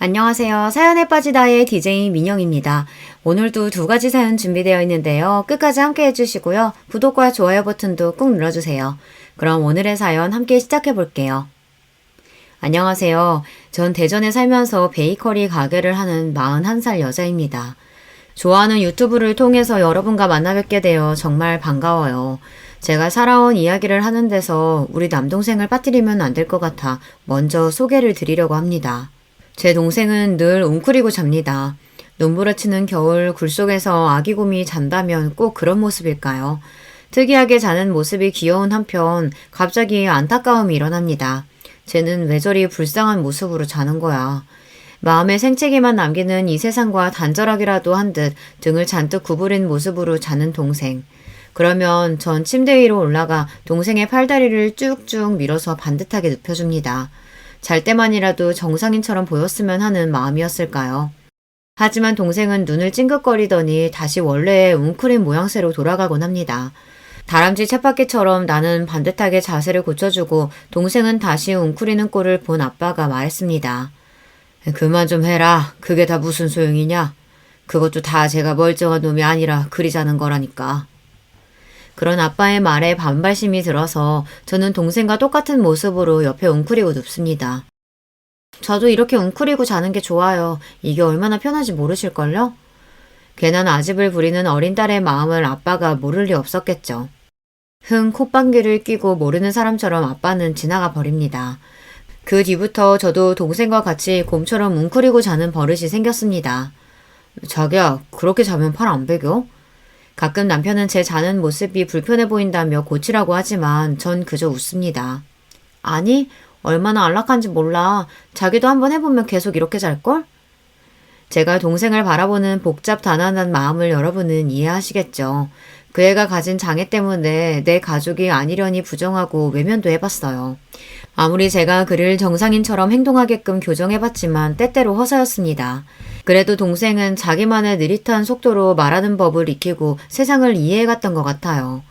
안녕하세요. 사연에 빠지다의 DJ 민영입니다. 오늘도 두 가지 사연 준비되어 있는데요. 끝까지 함께 해주시고요. 구독과 좋아요 버튼도 꾹 눌러주세요. 그럼 오늘의 사연 함께 시작해 볼게요. 안녕하세요. 전 대전에 살면서 베이커리 가게를 하는 41살 여자입니다. 좋아하는 유튜브를 통해서 여러분과 만나 뵙게 되어 정말 반가워요. 제가 살아온 이야기를 하는 데서 우리 남동생을 빠뜨리면 안 될 것 같아 먼저 소개를 드리려고 합니다. 제 동생은 늘 웅크리고 잡니다. 눈부라치는 겨울 굴 속에서 아기 곰이 잔다면 꼭 그런 모습일까요? 특이하게 자는 모습이 귀여운 한편 갑자기 안타까움이 일어납니다. 쟤는 왜 저리 불쌍한 모습으로 자는 거야. 마음에 생채기만 남기는 이 세상과 단절하기라도 한 듯 등을 잔뜩 구부린 모습으로 자는 동생. 그러면 전 침대 위로 올라가 동생의 팔다리를 쭉쭉 밀어서 반듯하게 눕혀줍니다. 잘 때만이라도 정상인처럼 보였으면 하는 마음이었을까요? 하지만 동생은 눈을 찡긋거리더니 다시 원래의 웅크린 모양새로 돌아가곤 합니다. 다람쥐 쳇바퀴처럼 나는 반듯하게 자세를 고쳐주고 동생은 다시 웅크리는 꼴을 본 아빠가 말했습니다. 그만 좀 해라. 그게 다 무슨 소용이냐? 그것도 다 제가 멀쩡한 놈이 아니라 그리자는 거라니까. 그런 아빠의 말에 반발심이 들어서 저는 동생과 똑같은 모습으로 옆에 웅크리고 눕습니다. 저도 이렇게 웅크리고 자는 게 좋아요. 이게 얼마나 편한지 모르실걸요? 괜한 아집을 부리는 어린 딸의 마음을 아빠가 모를 리 없었겠죠. 흥 콧방귀를 뀌고 모르는 사람처럼 아빠는 지나가 버립니다. 그 뒤부터 저도 동생과 같이 곰처럼 웅크리고 자는 버릇이 생겼습니다. 자기야, 그렇게 자면 팔 안 베겨? 가끔 남편은 제 자는 모습이 불편해 보인다며 고치라고 하지만 전 그저 웃습니다. 아니, 얼마나 안락한지 몰라. 자기도 한번 해보면 계속 이렇게 잘걸? 제가 동생을 바라보는 복잡 단안한 마음을 여러분은 이해하시겠죠. 그 애가 가진 장애 때문에 내 가족이 아니려니 부정하고 외면도 해봤어요. 아무리 제가 그를 정상인처럼 행동하게끔 교정해봤지만 때때로 허사였습니다. 그래도 동생은 자기만의 느릿한 속도로 말하는 법을 익히고 세상을 이해해갔던 것 같아요.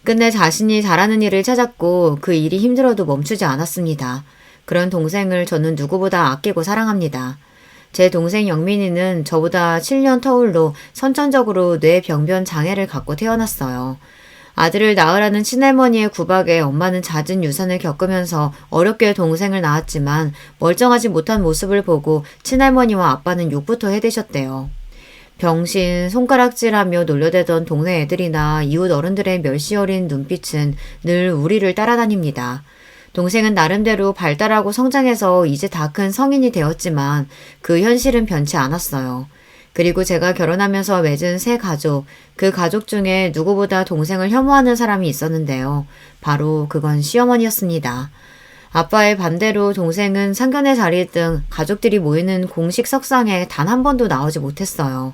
끝내 자신이 잘하는 일을 찾았고 그 일이 힘들어도 멈추지 않았습니다. 그런 동생을 저는 누구보다 아끼고 사랑합니다. 제 동생 영민이는 저보다 7년 터울로 선천적으로 뇌병변 장애를 갖고 태어났어요. 아들을 낳으라는 친할머니의 구박에 엄마는 잦은 유산을 겪으면서 어렵게 동생을 낳았지만 멀쩡하지 못한 모습을 보고 친할머니와 아빠는 욕부터 해대셨대요. 병신, 손가락질하며 놀려대던 동네 애들이나 이웃 어른들의 멸시 어린 눈빛은 늘 우리를 따라다닙니다. 동생은 나름대로 발달하고 성장해서 이제 다 큰 성인이 되었지만 그 현실은 변치 않았어요. 그리고 제가 결혼하면서 맺은 새 가족, 그 가족 중에 누구보다 동생을 혐오하는 사람이 있었는데요. 바로 그건 시어머니였습니다. 아빠의 반대로 동생은 상견례 자리 등 가족들이 모이는 공식 석상에 단 한 번도 나오지 못했어요.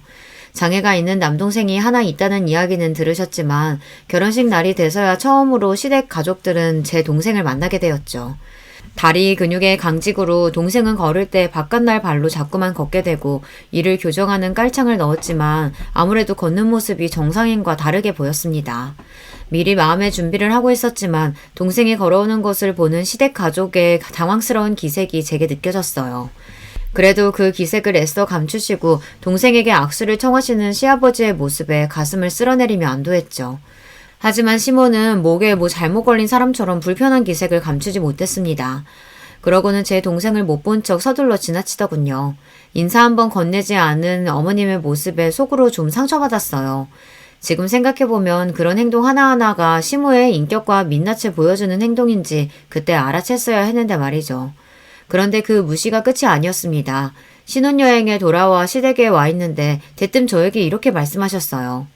장애가 있는 남동생이 하나 있다는 이야기는 들으셨지만 결혼식 날이 돼서야 처음으로 시댁 가족들은 제 동생을 만나게 되었죠. 다리 근육의 강직으로 동생은 걸을 때 바깥날 발로 자꾸만 걷게 되고 이를 교정하는 깔창을 넣었지만 아무래도 걷는 모습이 정상인과 다르게 보였습니다. 미리 마음의 준비를 하고 있었지만 동생이 걸어오는 것을 보는 시댁 가족의 당황스러운 기색이 제게 느껴졌어요. 그래도 그 기색을 애써 감추시고 동생에게 악수를 청하시는 시아버지의 모습에 가슴을 쓸어내리며 안도했죠. 하지만 시모는 목에 뭐 잘못 걸린 사람처럼 불편한 기색을 감추지 못했습니다. 그러고는 제 동생을 못 본 척 서둘러 지나치더군요. 인사 한번 건네지 않은 어머님의 모습에 속으로 좀 상처받았어요. 지금 생각해보면 그런 행동 하나하나가 시모의 인격과 민낯을 보여주는 행동인지 그때 알아챘어야 했는데 말이죠. 그런데 그 무시가 끝이 아니었습니다. 신혼여행에 돌아와 시댁에 와 있는데 대뜸 저에게 이렇게 말씀하셨어요.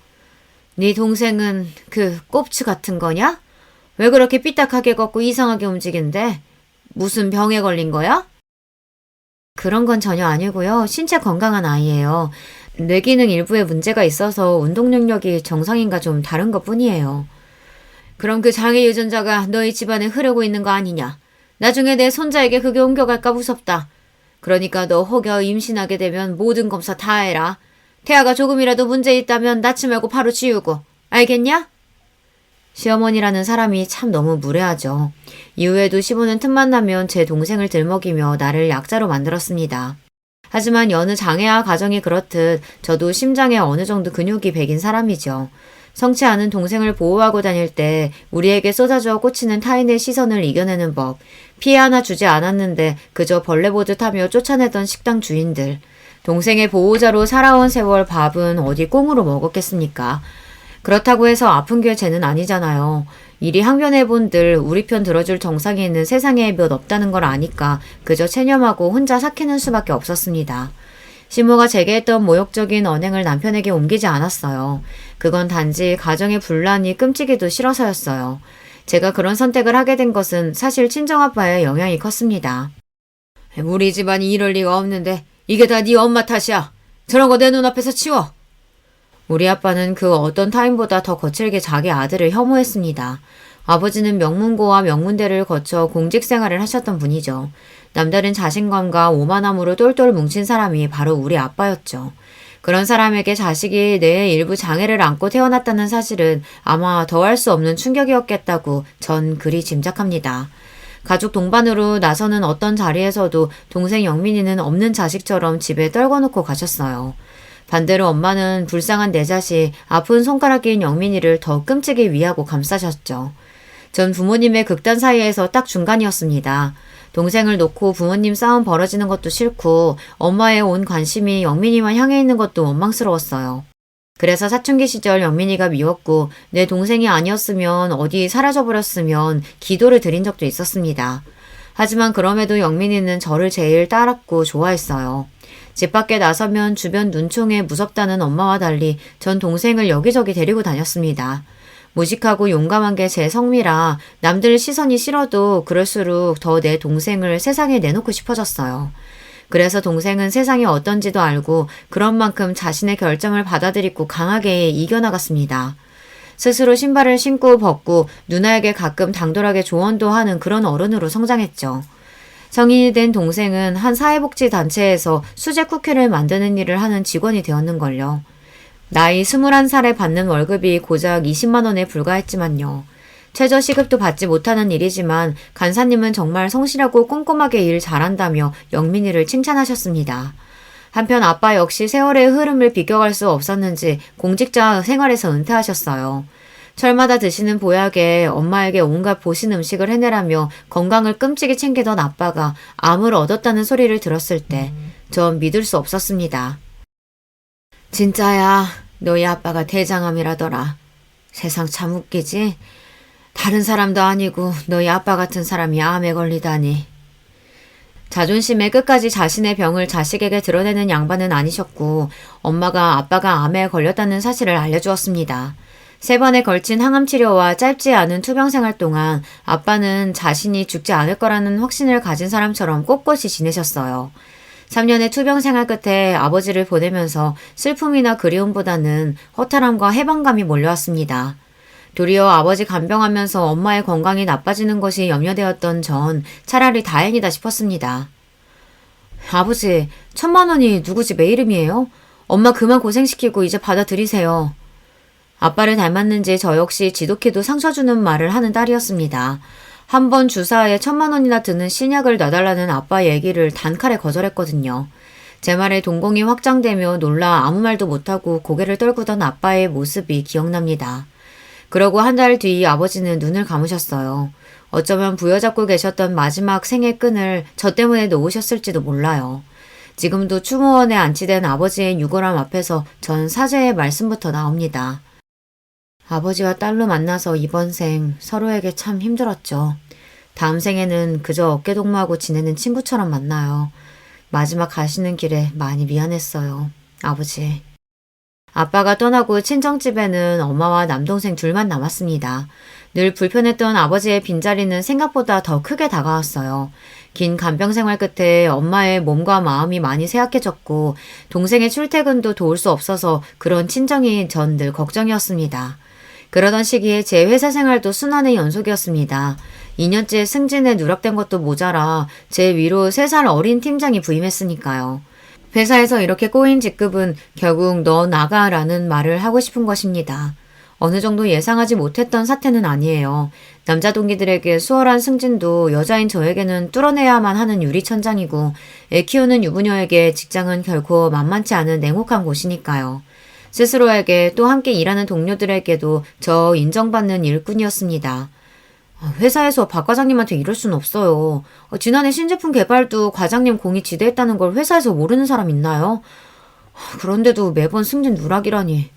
네 동생은 그 꼽추 같은 거냐? 왜 그렇게 삐딱하게 걷고 이상하게 움직인대? 무슨 병에 걸린 거야? 그런 건 전혀 아니고요. 신체 건강한 아이예요. 뇌기능 일부에 문제가 있어서 운동 능력이 정상인과 좀 다른 것 뿐이에요. 그럼 그 장애 유전자가 너희 집안에 흐르고 있는 거 아니냐? 나중에 내 손자에게 그게 옮겨갈까 무섭다. 그러니까 너 혹여 임신하게 되면 모든 검사 다 해라. 태아가 조금이라도 문제 있다면 낳지 말고 바로 지우고. 알겠냐? 시어머니라는 사람이 참 너무 무례하죠. 이후에도 시부는 틈만 나면 제 동생을 들먹이며 나를 약자로 만들었습니다. 하지만 여느 장애아 가정이 그렇듯 저도 심장에 어느 정도 근육이 배긴 사람이죠. 성치 않은 동생을 보호하고 다닐 때 우리에게 쏟아져 꽂히는 타인의 시선을 이겨내는 법, 피해 하나 주지 않았는데 그저 벌레 보듯 하며 쫓아내던 식당 주인들, 동생의 보호자로 살아온 세월 밥은 어디 꽁으로 먹었겠습니까? 그렇다고 해서 아픈 게 죄는 아니잖아요. 이리 항변해본들 우리 편 들어줄 정상에는 세상에 몇 없다는 걸 아니까 그저 체념하고 혼자 삭히는 수밖에 없었습니다. 시모가 제게 했던 모욕적인 언행을 남편에게 옮기지 않았어요. 그건 단지 가정의 분란이 끔찍이도 싫어서였어요. 제가 그런 선택을 하게 된 것은 사실 친정아빠의 영향이 컸습니다. 우리 집안이 이럴 리가 없는데 이게 다 네 엄마 탓이야. 저런 거 내 눈앞에서 치워. 우리 아빠는 그 어떤 타인보다 더 거칠게 자기 아들을 혐오했습니다. 아버지는 명문고와 명문대를 거쳐 공직 생활을 하셨던 분이죠. 남다른 자신감과 오만함으로 똘똘 뭉친 사람이 바로 우리 아빠였죠. 그런 사람에게 자식이 뇌의 일부 장애를 안고 태어났다는 사실은 아마 더할 수 없는 충격이었겠다고 전 그리 짐작합니다. 가족 동반으로 나서는 어떤 자리에서도 동생 영민이는 없는 자식처럼 집에 떨궈놓고 가셨어요. 반대로 엄마는 불쌍한 내 자식, 아픈 손가락 낀 영민이를 더 끔찍이 위하고 감싸셨죠. 전 부모님의 극단 사이에서 딱 중간이었습니다. 동생을 놓고 부모님 싸움 벌어지는 것도 싫고 엄마의 온 관심이 영민이만 향해 있는 것도 원망스러웠어요. 그래서 사춘기 시절 영민이가 미웠고 내 동생이 아니었으면 어디 사라져버렸으면 기도를 드린 적도 있었습니다. 하지만 그럼에도 영민이는 저를 제일 따랐고 좋아했어요. 집 밖에 나서면 주변 눈총에 무섭다는 엄마와 달리 전 동생을 여기저기 데리고 다녔습니다. 무식하고 용감한 게 제 성미라 남들 시선이 싫어도 그럴수록 더 내 동생을 세상에 내놓고 싶어졌어요. 그래서 동생은 세상이 어떤지도 알고 그런 만큼 자신의 결정을 받아들이고 강하게 이겨나갔습니다. 스스로 신발을 신고 벗고 누나에게 가끔 당돌하게 조언도 하는 그런 어른으로 성장했죠. 성인이 된 동생은 한 사회복지단체에서 수제 쿠키를 만드는 일을 하는 직원이 되었는걸요. 나이 21살에 받는 월급이 고작 20만 원에 불과했지만요. 최저 시급도 받지 못하는 일이지만 간사님은 정말 성실하고 꼼꼼하게 일 잘한다며 영민이를 칭찬하셨습니다. 한편 아빠 역시 세월의 흐름을 비껴갈 수 없었는지 공직자 생활에서 은퇴하셨어요. 철마다 드시는 보약에 엄마에게 온갖 보신 음식을 해내라며 건강을 끔찍이 챙기던 아빠가 암을 얻었다는 소리를 들었을 때 전 믿을 수 없었습니다. 진짜야, 너희 아빠가 대장암이라더라. 세상 참 웃기지? 다른 사람도 아니고 너희 아빠 같은 사람이 암에 걸리다니. 자존심에 끝까지 자신의 병을 자식에게 드러내는 양반은 아니셨고 엄마가 아빠가 암에 걸렸다는 사실을 알려주었습니다. 3번에 걸친 항암치료와 짧지 않은 투병 생활 동안 아빠는 자신이 죽지 않을 거라는 확신을 가진 사람처럼 꼿꼿이 지내셨어요. 3년의 투병 생활 끝에 아버지를 보내면서 슬픔이나 그리움보다는 허탈함과 해방감이 몰려왔습니다. 도리어 아버지 간병하면서 엄마의 건강이 나빠지는 것이 염려되었던 전 차라리 다행이다 싶었습니다. 아버지, 1,000만 원이 누구 집의 이름이에요? 엄마 그만 고생시키고 이제 받아들이세요. 아빠를 닮았는지 저 역시 지독히도 상처 주는 말을 하는 딸이었습니다. 한 번 주사에 1,000만 원이나 드는 신약을 놔달라는 아빠 얘기를 단칼에 거절했거든요. 제 말에 동공이 확장되며 놀라 아무 말도 못하고 고개를 떨구던 아빠의 모습이 기억납니다. 그러고 한 달 뒤 아버지는 눈을 감으셨어요. 어쩌면 부여잡고 계셨던 마지막 생의 끈을 저 때문에 놓으셨을지도 몰라요. 지금도 추모원에 안치된 아버지의 유골함 앞에서 전 사죄의 말씀부터 나옵니다. 아버지와 딸로 만나서 이번 생 서로에게 참 힘들었죠. 다음 생에는 그저 어깨동무하고 지내는 친구처럼 만나요. 마지막 가시는 길에 많이 미안했어요. 아버지. 아빠가 떠나고 친정집에는 엄마와 남동생 둘만 남았습니다. 늘 불편했던 아버지의 빈자리는 생각보다 더 크게 다가왔어요. 긴 간병 생활 끝에 엄마의 몸과 마음이 많이 쇠약해졌고 동생의 출퇴근도 도울 수 없어서 그런 친정이 전 늘 걱정이었습니다. 그러던 시기에 제 회사 생활도 순환의 연속이었습니다. 2년째 승진에 누락된 것도 모자라 제 위로 3살 어린 팀장이 부임했으니까요. 회사에서 이렇게 꼬인 직급은 결국 너 나가라는 말을 하고 싶은 것입니다. 어느 정도 예상하지 못했던 사태는 아니에요. 남자 동기들에게 수월한 승진도 여자인 저에게는 뚫어내야만 하는 유리천장이고 애 키우는 유부녀에게 직장은 결코 만만치 않은 냉혹한 곳이니까요. 스스로에게 또 함께 일하는 동료들에게도 저 인정받는 일꾼이었습니다. 회사에서 박 과장님한테 이럴 순 없어요. 지난해 신제품 개발도 과장님 공이 지대했다는 걸 회사에서 모르는 사람 있나요? 그런데도 매번 승진 누락이라니.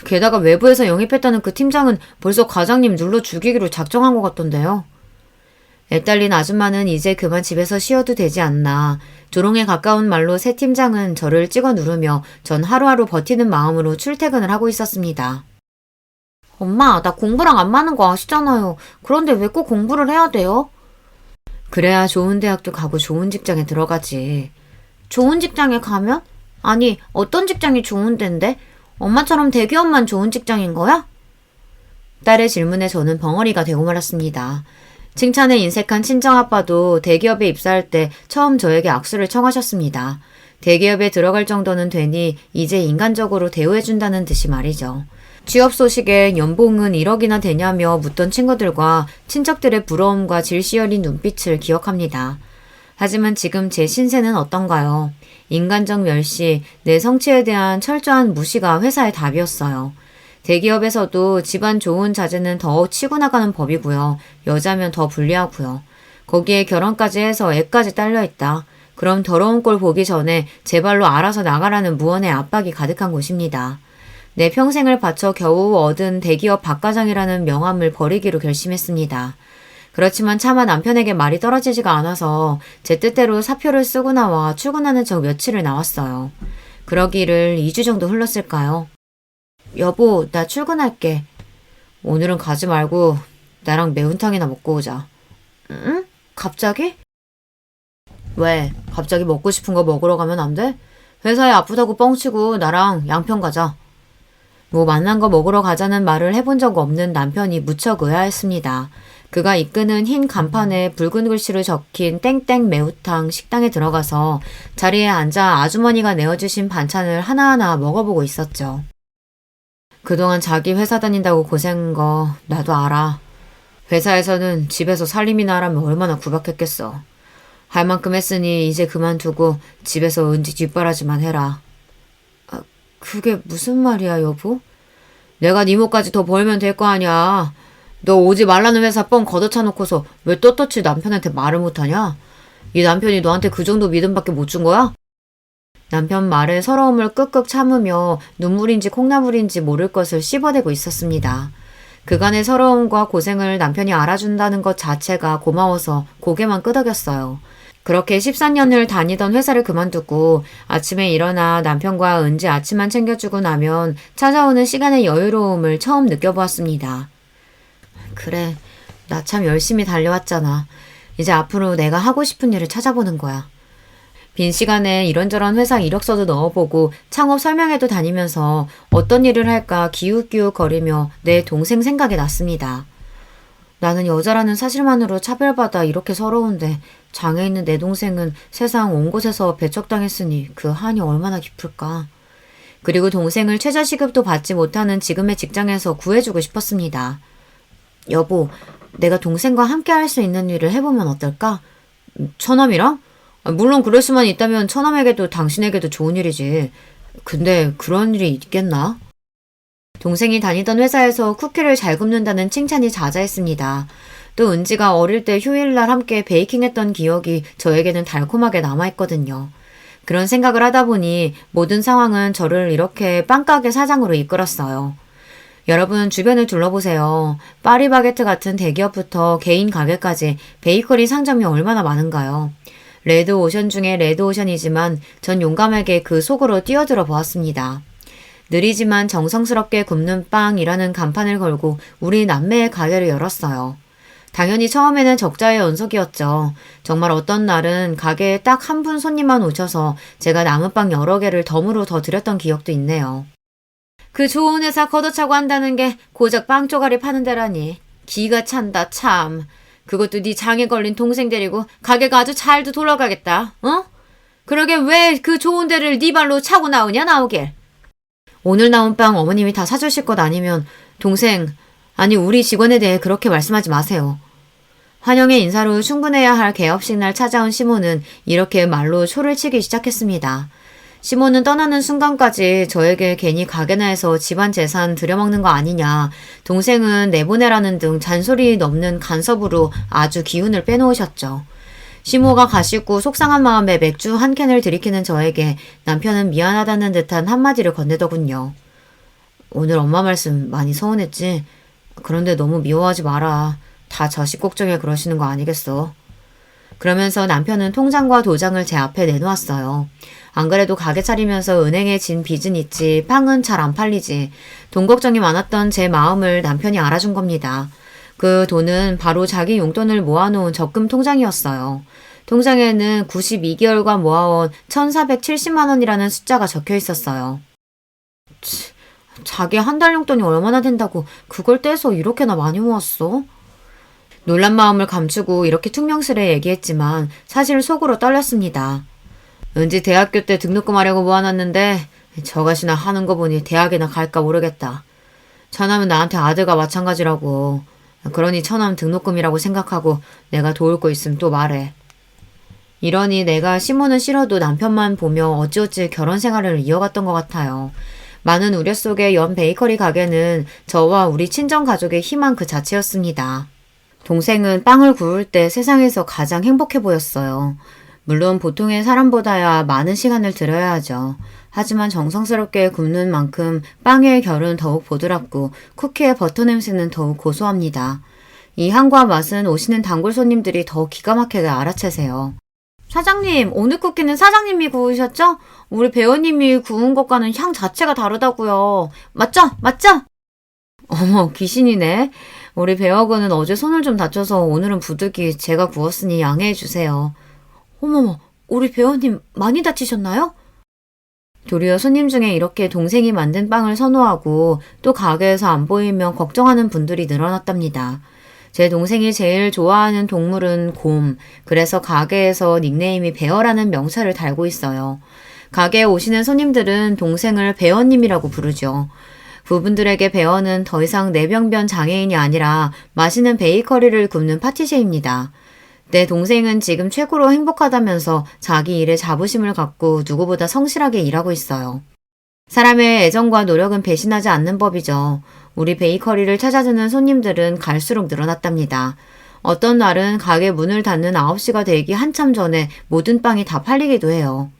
게다가 외부에서 영입했다는 그 팀장은 벌써 과장님 눌러 죽이기로 작정한 것 같던데요. 애딸린 아줌마는 이제 그만 집에서 쉬어도 되지 않나. 조롱에 가까운 말로 새 팀장은 저를 찍어 누르며 전 하루하루 버티는 마음으로 출퇴근을 하고 있었습니다. 엄마, 나 공부랑 안 맞는 거 아시잖아요. 그런데 왜 꼭 공부를 해야 돼요? 그래야 좋은 대학도 가고 좋은 직장에 들어가지. 좋은 직장에 가면? 아니, 어떤 직장이 좋은 데인데? 엄마처럼 대기업만 좋은 직장인 거야? 딸의 질문에 저는 벙어리가 되고 말았습니다. 칭찬에 인색한 친정아빠도 대기업에 입사할 때 처음 저에게 악수를 청하셨습니다. 대기업에 들어갈 정도는 되니 이제 인간적으로 대우해준다는 듯이 말이죠. 취업 소식에 연봉은 1억이나 되냐며 묻던 친구들과 친척들의 부러움과 질시 어린 눈빛을 기억합니다. 하지만 지금 제 신세는 어떤가요? 인간적 멸시, 내 성취에 대한 철저한 무시가 회사의 답이었어요. 대기업에서도 집안 좋은 자제는 더 치고 나가는 법이고요. 여자면 더 불리하고요. 거기에 결혼까지 해서 애까지 딸려있다. 그럼 더러운 꼴 보기 전에 제 발로 알아서 나가라는 무언의 압박이 가득한 곳입니다. 내 평생을 바쳐 겨우 얻은 대기업 박과장이라는 명함을 버리기로 결심했습니다. 그렇지만 차마 남편에게 말이 떨어지지가 않아서 제 뜻대로 사표를 쓰고 나와 출근하는 척 며칠을 나왔어요. 그러기를 2주 정도 흘렀을까요? 여보, 나 출근할게. 오늘은 가지 말고 나랑 매운탕이나 먹고 오자. 응? 갑자기? 왜? 갑자기 먹고 싶은 거 먹으러 가면 안 돼? 회사에 아프다고 뻥치고 나랑 양평 가자. 뭐 만난 거 먹으러 가자는 말을 해본 적 없는 남편이 무척 의아했습니다. 그가 이끄는 흰 간판에 붉은 글씨로 적힌 땡땡 매우탕 식당에 들어가서 자리에 앉아 아주머니가 내어주신 반찬을 하나하나 먹어보고 있었죠. 그동안 자기 회사 다닌다고 고생한 거 나도 알아. 회사에서는 집에서 살림이나 하라면 얼마나 구박했겠어. 할 만큼 했으니 이제 그만두고 집에서 은지 뒷바라지만 해라. 그게 무슨 말이야, 여보? 내가 네 몫까지 더 벌면 될 거 아니야. 너 오지 말라는 회사 뻥 걷어차 놓고서 왜 떳떳이 남편한테 말을 못하냐? 이 남편이 너한테 그 정도 믿음밖에 못 준 거야? 남편 말에 서러움을 끄끄 참으며 눈물인지 콩나물인지 모를 것을 씹어대고 있었습니다. 그간의 서러움과 고생을 남편이 알아준다는 것 자체가 고마워서 고개만 끄덕였어요. 그렇게 14년을 다니던 회사를 그만두고 아침에 일어나 남편과 은지 아침만 챙겨주고 나면 찾아오는 시간의 여유로움을 처음 느껴보았습니다. 그래, 나 참 열심히 달려왔잖아. 이제 앞으로 내가 하고 싶은 일을 찾아보는 거야. 빈 시간에 이런저런 회사 이력서도 넣어보고 창업 설명회도 다니면서 어떤 일을 할까 기웃기웃 거리며 내 동생 생각이 났습니다. 나는 여자라는 사실만으로 차별받아 이렇게 서러운데 장애 있는 내 동생은 세상 온 곳에서 배척당했으니 그 한이 얼마나 깊을까. 그리고 동생을 최저시급도 받지 못하는 지금의 직장에서 구해주고 싶었습니다. 여보, 내가 동생과 함께 할 수 있는 일을 해보면 어떨까? 처남이랑? 물론 그럴 수만 있다면 처남에게도 당신에게도 좋은 일이지. 근데 그런 일이 있겠나? 동생이 다니던 회사에서 쿠키를 잘 굽는다는 칭찬이 자자했습니다. 또 은지가 어릴 때 휴일날 함께 베이킹했던 기억이 저에게는 달콤하게 남아있거든요. 그런 생각을 하다 보니 모든 상황은 저를 이렇게 빵가게 사장으로 이끌었어요. 여러분 주변을 둘러보세요. 파리바게트 같은 대기업부터 개인 가게까지 베이커리 상점이 얼마나 많은가요? 레드오션 중에 레드오션이지만 전 용감하게 그 속으로 뛰어들어 보았습니다. 느리지만 정성스럽게 굽는 빵이라는 간판을 걸고 우리 남매의 가게를 열었어요. 당연히 처음에는 적자의 연속이었죠. 정말 어떤 날은 가게에 딱 한 분 손님만 오셔서 제가 남은 빵 여러 개를 덤으로 더 드렸던 기억도 있네요. 그 좋은 회사 걷어차고 한다는 게 고작 빵 쪼가리 파는 데라니. 기가 찬다 참. 그것도 네 장에 걸린 동생 데리고 가게가 아주 잘도 돌아가겠다. 어? 그러게 왜 그 좋은 데를 네 발로 차고 나오냐 나오길. 오늘 나온 빵 어머님이 다 사주실 것 아니면 동생, 아니 우리 직원에 대해 그렇게 말씀하지 마세요. 환영의 인사로 충분해야 할 개업식 날 찾아온 시몬은 이렇게 말로 초를 치기 시작했습니다. 시몬은 떠나는 순간까지 저에게 괜히 가게나 해서 집안 재산 들여먹는 거 아니냐, 동생은 내보내라는 등 잔소리 넘는 간섭으로 아주 기운을 빼놓으셨죠. 시모가 가시고 속상한 마음에 맥주 한 캔을 들이키는 저에게 남편은 미안하다는 듯한 한마디를 건네더군요. 오늘 엄마 말씀 많이 서운했지? 그런데 너무 미워하지 마라. 다 자식 걱정에 그러시는 거 아니겠어? 그러면서 남편은 통장과 도장을 제 앞에 내놓았어요. 안 그래도 가게 차리면서 은행에 진 빚은 있지 빵은 잘 안 팔리지. 돈 걱정이 많았던 제 마음을 남편이 알아준 겁니다. 그 돈은 바로 자기 용돈을 모아놓은 적금 통장이었어요. 통장에는 92개월간 모아온 1,470만 원이라는 숫자가 적혀 있었어요. 자기 한 달 용돈이 얼마나 된다고 그걸 떼서 이렇게나 많이 모았어? 놀란 마음을 감추고 이렇게 퉁명스레 얘기했지만 사실 속으로 떨렸습니다. 왠지 대학교 때 등록금 하려고 모아놨는데 저것이나 하는 거 보니 대학이나 갈까 모르겠다. 처남은 나한테 아들과 마찬가지라고. 그러니 처남 등록금이라고 생각하고 내가 도울 거 있으면 또 말해. 이러니 내가 시몬은 싫어도 남편만 보며 어찌어찌 결혼 생활을 이어갔던 것 같아요. 많은 우려 속에 연 베이커리 가게는 저와 우리 친정 가족의 희망 그 자체였습니다. 동생은 빵을 구울 때 세상에서 가장 행복해 보였어요. 물론 보통의 사람보다야 많은 시간을 들여야 하죠. 하지만 정성스럽게 굽는 만큼 빵의 결은 더욱 보드랍고 쿠키의 버터 냄새는 더욱 고소합니다. 이 향과 맛은 오시는 단골 손님들이 더 기가 막히게 알아채세요. 사장님, 오늘 쿠키는 사장님이 구우셨죠? 우리 배우님이 구운 것과는 향 자체가 다르다고요. 맞죠? 맞죠? 어머, 귀신이네. 우리 배우군은 어제 손을 좀 다쳐서 오늘은 부득이 제가 구웠으니 양해해 주세요. 어머머, 우리 배우님 많이 다치셨나요? 도리어 손님 중에 이렇게 동생이 만든 빵을 선호하고 또 가게에서 안 보이면 걱정하는 분들이 늘어났답니다. 제 동생이 제일 좋아하는 동물은 곰, 그래서 가게에서 닉네임이 베어라는 명찰을 달고 있어요. 가게에 오시는 손님들은 동생을 베어님이라고 부르죠. 그분들에게 베어는 더 이상 내병변 장애인이 아니라 맛있는 베이커리를 굽는 파티셰입니다. 내 동생은 지금 최고로 행복하다면서 자기 일에 자부심을 갖고 누구보다 성실하게 일하고 있어요. 사람의 애정과 노력은 배신하지 않는 법이죠. 우리 베이커리를 찾아주는 손님들은 갈수록 늘어났답니다. 어떤 날은 가게 문을 닫는 9시가 되기 한참 전에 모든 빵이 다 팔리기도 해요.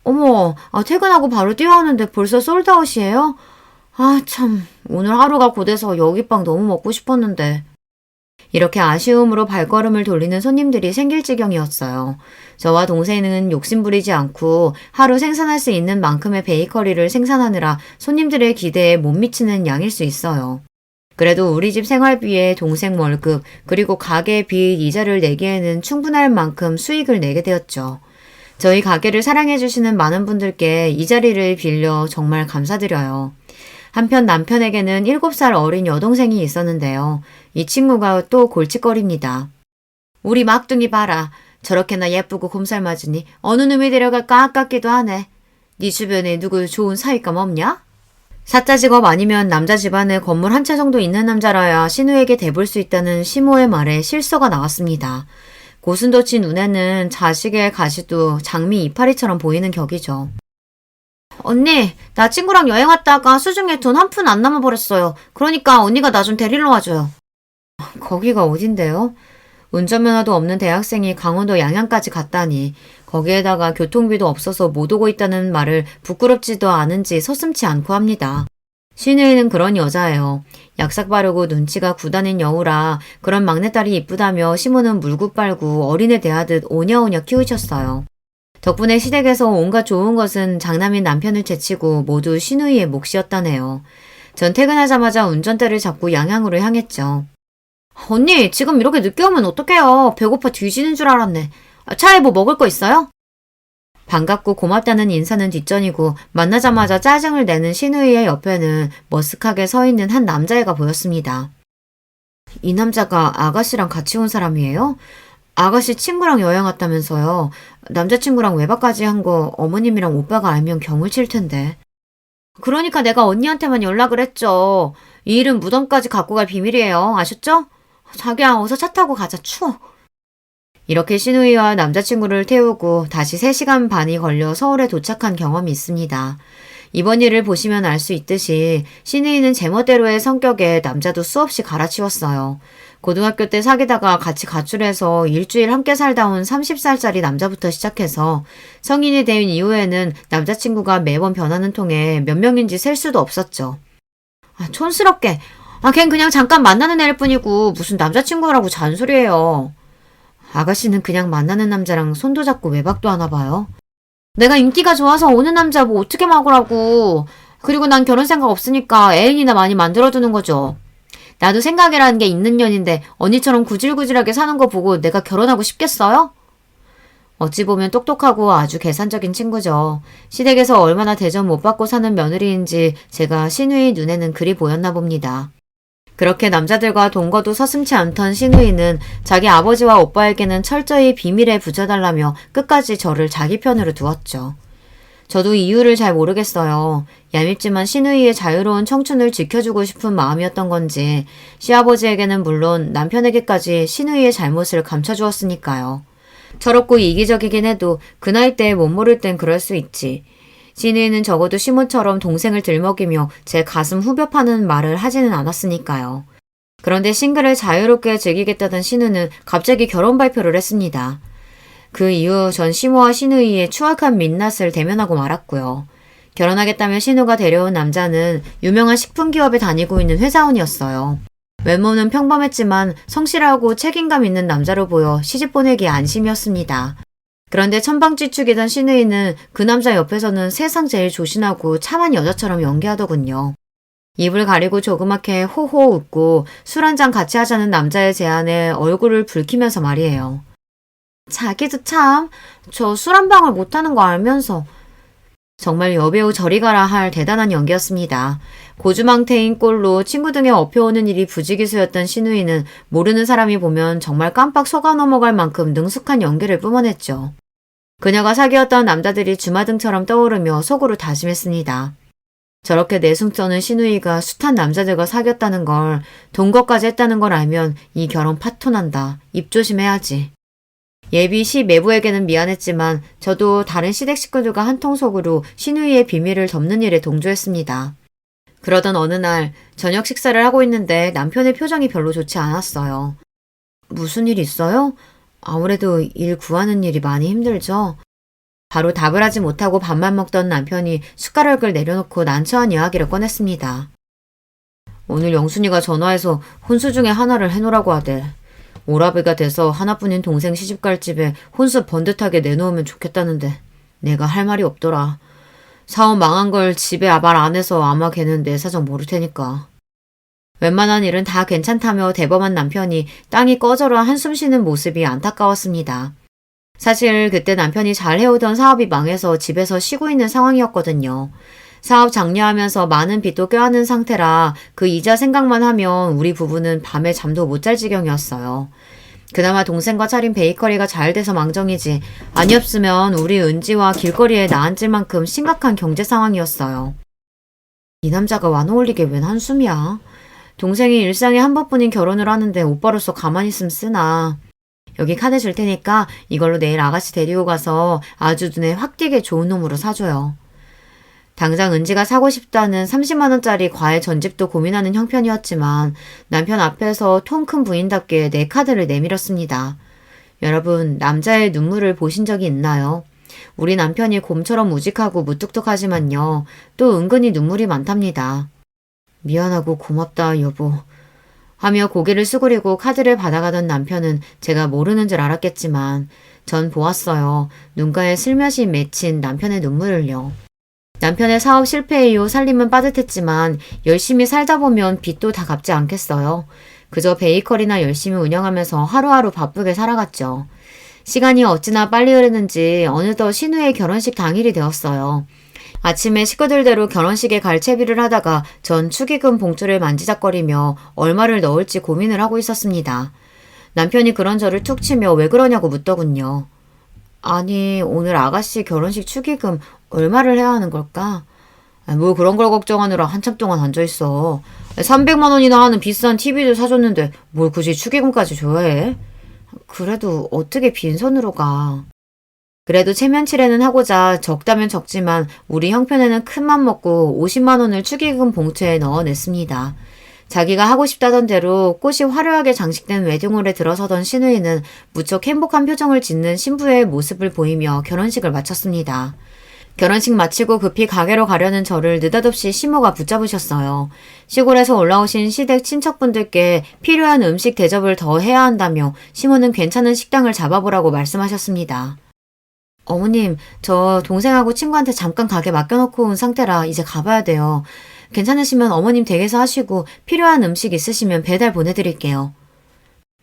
어머, 퇴근하고 바로 뛰어오는데 벌써 솔드아웃이에요? 참, 오늘 하루가 고돼서 여기 빵 너무 먹고 싶었는데. 이렇게 아쉬움으로 발걸음을 돌리는 손님들이 생길 지경이었어요. 저와 동생은 욕심부리지 않고 하루 생산할 수 있는 만큼의 베이커리를 생산하느라 손님들의 기대에 못 미치는 양일 수 있어요. 그래도 우리 집 생활비에 동생 월급 그리고 가게 빚 이자를 내기에는 충분할 만큼 수익을 내게 되었죠. 저희 가게를 사랑해주시는 많은 분들께 이 자리를 빌려 정말 감사드려요. 한편 남편에게는 7살 어린 여동생이 있었는데요. 이 친구가 또 골칫거립니다. 우리 막둥이 봐라. 저렇게나 예쁘고 곰살맞으니 어느 놈이 데려갈까 아깝기도 하네. 네 주변에 누구 좋은 사위감 없냐? 사짜 직업 아니면 남자 집안에 건물 한 채 정도 있는 남자라야 신우에게 대볼 수 있다는 시모의 말에 실소가 나왔습니다. 고슴도치 눈에는 자식의 가시도 장미 이파리처럼 보이는 격이죠. 언니, 나 친구랑 여행 왔다가 수중에 돈 한 푼 안 남아버렸어요. 그러니까 언니가 나 좀 데리러 와줘요. 거기가 어딘데요? 운전면허도 없는 대학생이 강원도 양양까지 갔다니 거기에다가 교통비도 없어서 못 오고 있다는 말을 부끄럽지도 않은지 서슴지 않고 합니다. 신우이는 그런 여자예요. 약삭 바르고 눈치가 굳어낸 여우라 그런 막내딸이 이쁘다며 시모는 물고 빨고 어린애 대하듯 오냐오냐 키우셨어요. 덕분에 시댁에서 온갖 좋은 것은 장남인 남편을 제치고 모두 신우이의 몫이었다네요. 전 퇴근하자마자 운전대를 잡고 양양으로 향했죠. 언니, 지금 이렇게 늦게 오면 어떡해요. 배고파 뒤지는 줄 알았네. 차에 뭐 먹을 거 있어요? 반갑고 고맙다는 인사는 뒷전이고 만나자마자 짜증을 내는 신우이의 옆에는 머쓱하게 서 있는 한 남자애가 보였습니다. 이 남자가 아가씨랑 같이 온 사람이에요? 아가씨 친구랑 여행 왔다면서요. 남자친구랑 외박까지 한 거 어머님이랑 오빠가 알면 경을 칠 텐데. 그러니까 내가 언니한테만 연락을 했죠. 이 일은 무덤까지 갖고 갈 비밀이에요. 아셨죠? 자기야, 어서 차 타고 가자. 추워. 이렇게 신우이와 남자친구를 태우고 다시 3시간 반이 걸려 서울에 도착한 경험이 있습니다. 이번 일을 보시면 알 수 있듯이 신우이는 제멋대로의 성격에 남자도 수없이 갈아치웠어요. 고등학교 때 사귀다가 같이 가출해서 일주일 함께 살다 온 30살짜리 남자부터 시작해서 성인이 된 이후에는 남자친구가 매번 변하는 통에 몇 명인지 셀 수도 없었죠. 촌스럽게. 걘 그냥 잠깐 만나는 애일 뿐이고 무슨 남자친구라고 잔소리해요. 아가씨는 그냥 만나는 남자랑 손도 잡고 외박도 하나 봐요. 내가 인기가 좋아서 오는 남자 뭐 어떻게 막으라고. 그리고 난 결혼 생각 없으니까 애인이나 많이 만들어두는 거죠. 나도 생각이라는 게 있는 년인데 언니처럼 구질구질하게 사는 거 보고 내가 결혼하고 싶겠어요? 어찌 보면 똑똑하고 아주 계산적인 친구죠. 시댁에서 얼마나 대접 못 받고 사는 며느리인지 제가 신우이 눈에는 그리 보였나 봅니다. 그렇게 남자들과 동거도 서슴지 않던 신우이는 자기 아버지와 오빠에게는 철저히 비밀에 붙여달라며 끝까지 저를 자기 편으로 두었죠. 저도 이유를 잘 모르겠어요. 얄밉지만 신우이의 자유로운 청춘을 지켜주고 싶은 마음이었던 건지 시아버지에게는 물론 남편에게까지 신우이의 잘못을 감춰주었으니까요. 철없고 이기적이긴 해도 그 나이 때에 못 모를 땐 그럴 수 있지. 신우이는 적어도 시모처럼 동생을 들먹이며 제 가슴 후벼 파는 말을 하지는 않았으니까요. 그런데 싱글을 자유롭게 즐기겠다던 신우는 갑자기 결혼 발표를 했습니다. 그 이후 전 시모와 신우이의 추악한 민낯을 대면하고 말았고요. 결혼하겠다며 신우가 데려온 남자는 유명한 식품기업에 다니고 있는 회사원이었어요. 외모는 평범했지만 성실하고 책임감 있는 남자로 보여 시집 보내기에 안심이었습니다. 그런데 천방지축이던 신우이는 그 남자 옆에서는 세상 제일 조신하고 참한 여자처럼 연기하더군요. 입을 가리고 조그맣게 호호 웃고 술 한잔 같이 하자는 남자의 제안에 얼굴을 붉히면서 말이에요. 자기도 참, 저 술 한 방울 못하는 거 알면서. 정말 여배우 저리 가라 할 대단한 연기였습니다. 고주망태인 꼴로 친구 등에 업혀오는 일이 부지기수였던 신우이는 모르는 사람이 보면 정말 깜빡 속아 넘어갈 만큼 능숙한 연기를 뿜어냈죠. 그녀가 사귀었던 남자들이 주마등처럼 떠오르며 속으로 다짐했습니다. 저렇게 내숭 떠는 신우이가 숱한 남자들과 사귀었다는 걸, 동거까지 했다는 걸 알면 이 결혼 파토난다. 입 조심해야지. 예비 시 매부에게는 미안했지만 저도 다른 시댁 식구들과 한통속으로 신우이의 비밀을 덮는 일에 동조했습니다. 그러던 어느 날 저녁 식사를 하고 있는데 남편의 표정이 별로 좋지 않았어요. 무슨 일 있어요? 아무래도 일 구하는 일이 많이 힘들죠. 바로 답을 하지 못하고 밥만 먹던 남편이 숟가락을 내려놓고 난처한 이야기를 꺼냈습니다. 오늘 영순이가 전화해서 혼수 중에 하나를 해놓으라고 하대. 오라비가 돼서 하나뿐인 동생 시집갈 집에 혼수 번듯하게 내놓으면 좋겠다는데 내가 할 말이 없더라. 사업 망한 걸 집에 말 안 해서 아마 걔는 내 사정 모를 테니까. 웬만한 일은 다 괜찮다며 대범한 남편이 땅이 꺼져라 한숨 쉬는 모습이 안타까웠습니다. 사실 그때 남편이 잘 해오던 사업이 망해서 집에서 쉬고 있는 상황이었거든요. 사업 장려하면서 많은 빚도 껴안은 상태라 그 이자 생각만 하면 우리 부부는 밤에 잠도 못 잘 지경이었어요. 그나마 동생과 차린 베이커리가 잘 돼서 망정이지 아니었으면 우리 은지와 길거리에 나앉을 만큼 심각한 경제 상황이었어요. 이 남자가 완어울리게 웬 한숨이야. 동생이 일상에 한 번뿐인 결혼을 하는데 오빠로서 가만히 있으면 쓰나. 여기 카드 줄 테니까 이걸로 내일 아가씨 데리고 가서 아주 눈에 확 띄게 좋은 놈으로 사줘요. 당장 은지가 사고 싶다는 30만원짜리 과일 전집도 고민하는 형편이었지만 남편 앞에서 통 큰 부인답게 내 카드를 내밀었습니다. 여러분, 남자의 눈물을 보신 적이 있나요? 우리 남편이 곰처럼 우직하고 무뚝뚝하지만요. 또 은근히 눈물이 많답니다. 미안하고 고맙다, 여보. 하며 고개를 수그리고 카드를 받아가던 남편은 제가 모르는 줄 알았겠지만 전 보았어요. 눈가에 슬며시 맺힌 남편의 눈물을요. 남편의 사업 실패 이후 살림은 빠듯했지만 열심히 살다 보면 빚도 다 갚지 않겠어요. 그저 베이커리나 열심히 운영하면서 하루하루 바쁘게 살아갔죠. 시간이 어찌나 빨리 흐르는지 어느덧 신우의 결혼식 당일이 되었어요. 아침에 식구들대로 결혼식에 갈 채비를 하다가 전 축의금 봉투를 만지작거리며 얼마를 넣을지 고민을 하고 있었습니다. 남편이 그런 저를 툭 치며 왜 그러냐고 묻더군요. 아니, 오늘 아가씨 결혼식 축의금 얼마를 해야 하는 걸까? 뭐 그런 걸 걱정하느라 한참 동안 앉아있어. 300만 원이나 하는 비싼 TV도 사줬는데 뭘 굳이 축의금까지 줘야 해? 그래도 어떻게 빈손으로 가. 그래도 체면치레는 하고자 적다면 적지만 우리 형편에는 큰맘 먹고 50만 원을 축의금 봉투에 넣어냈습니다. 자기가 하고 싶다던 대로 꽃이 화려하게 장식된 웨딩홀에 들어서던 신우이는 무척 행복한 표정을 짓는 신부의 모습을 보이며 결혼식을 마쳤습니다. 결혼식 마치고 급히 가게로 가려는 저를 느닷없이 시모가 붙잡으셨어요. 시골에서 올라오신 시댁 친척분들께 필요한 음식 대접을 더 해야 한다며 시모는 괜찮은 식당을 잡아보라고 말씀하셨습니다. 어머님, 저 동생하고 친구한테 잠깐 가게 맡겨놓고 온 상태라 이제 가봐야 돼요. 괜찮으시면 어머님 댁에서 하시고 필요한 음식 있으시면 배달 보내드릴게요.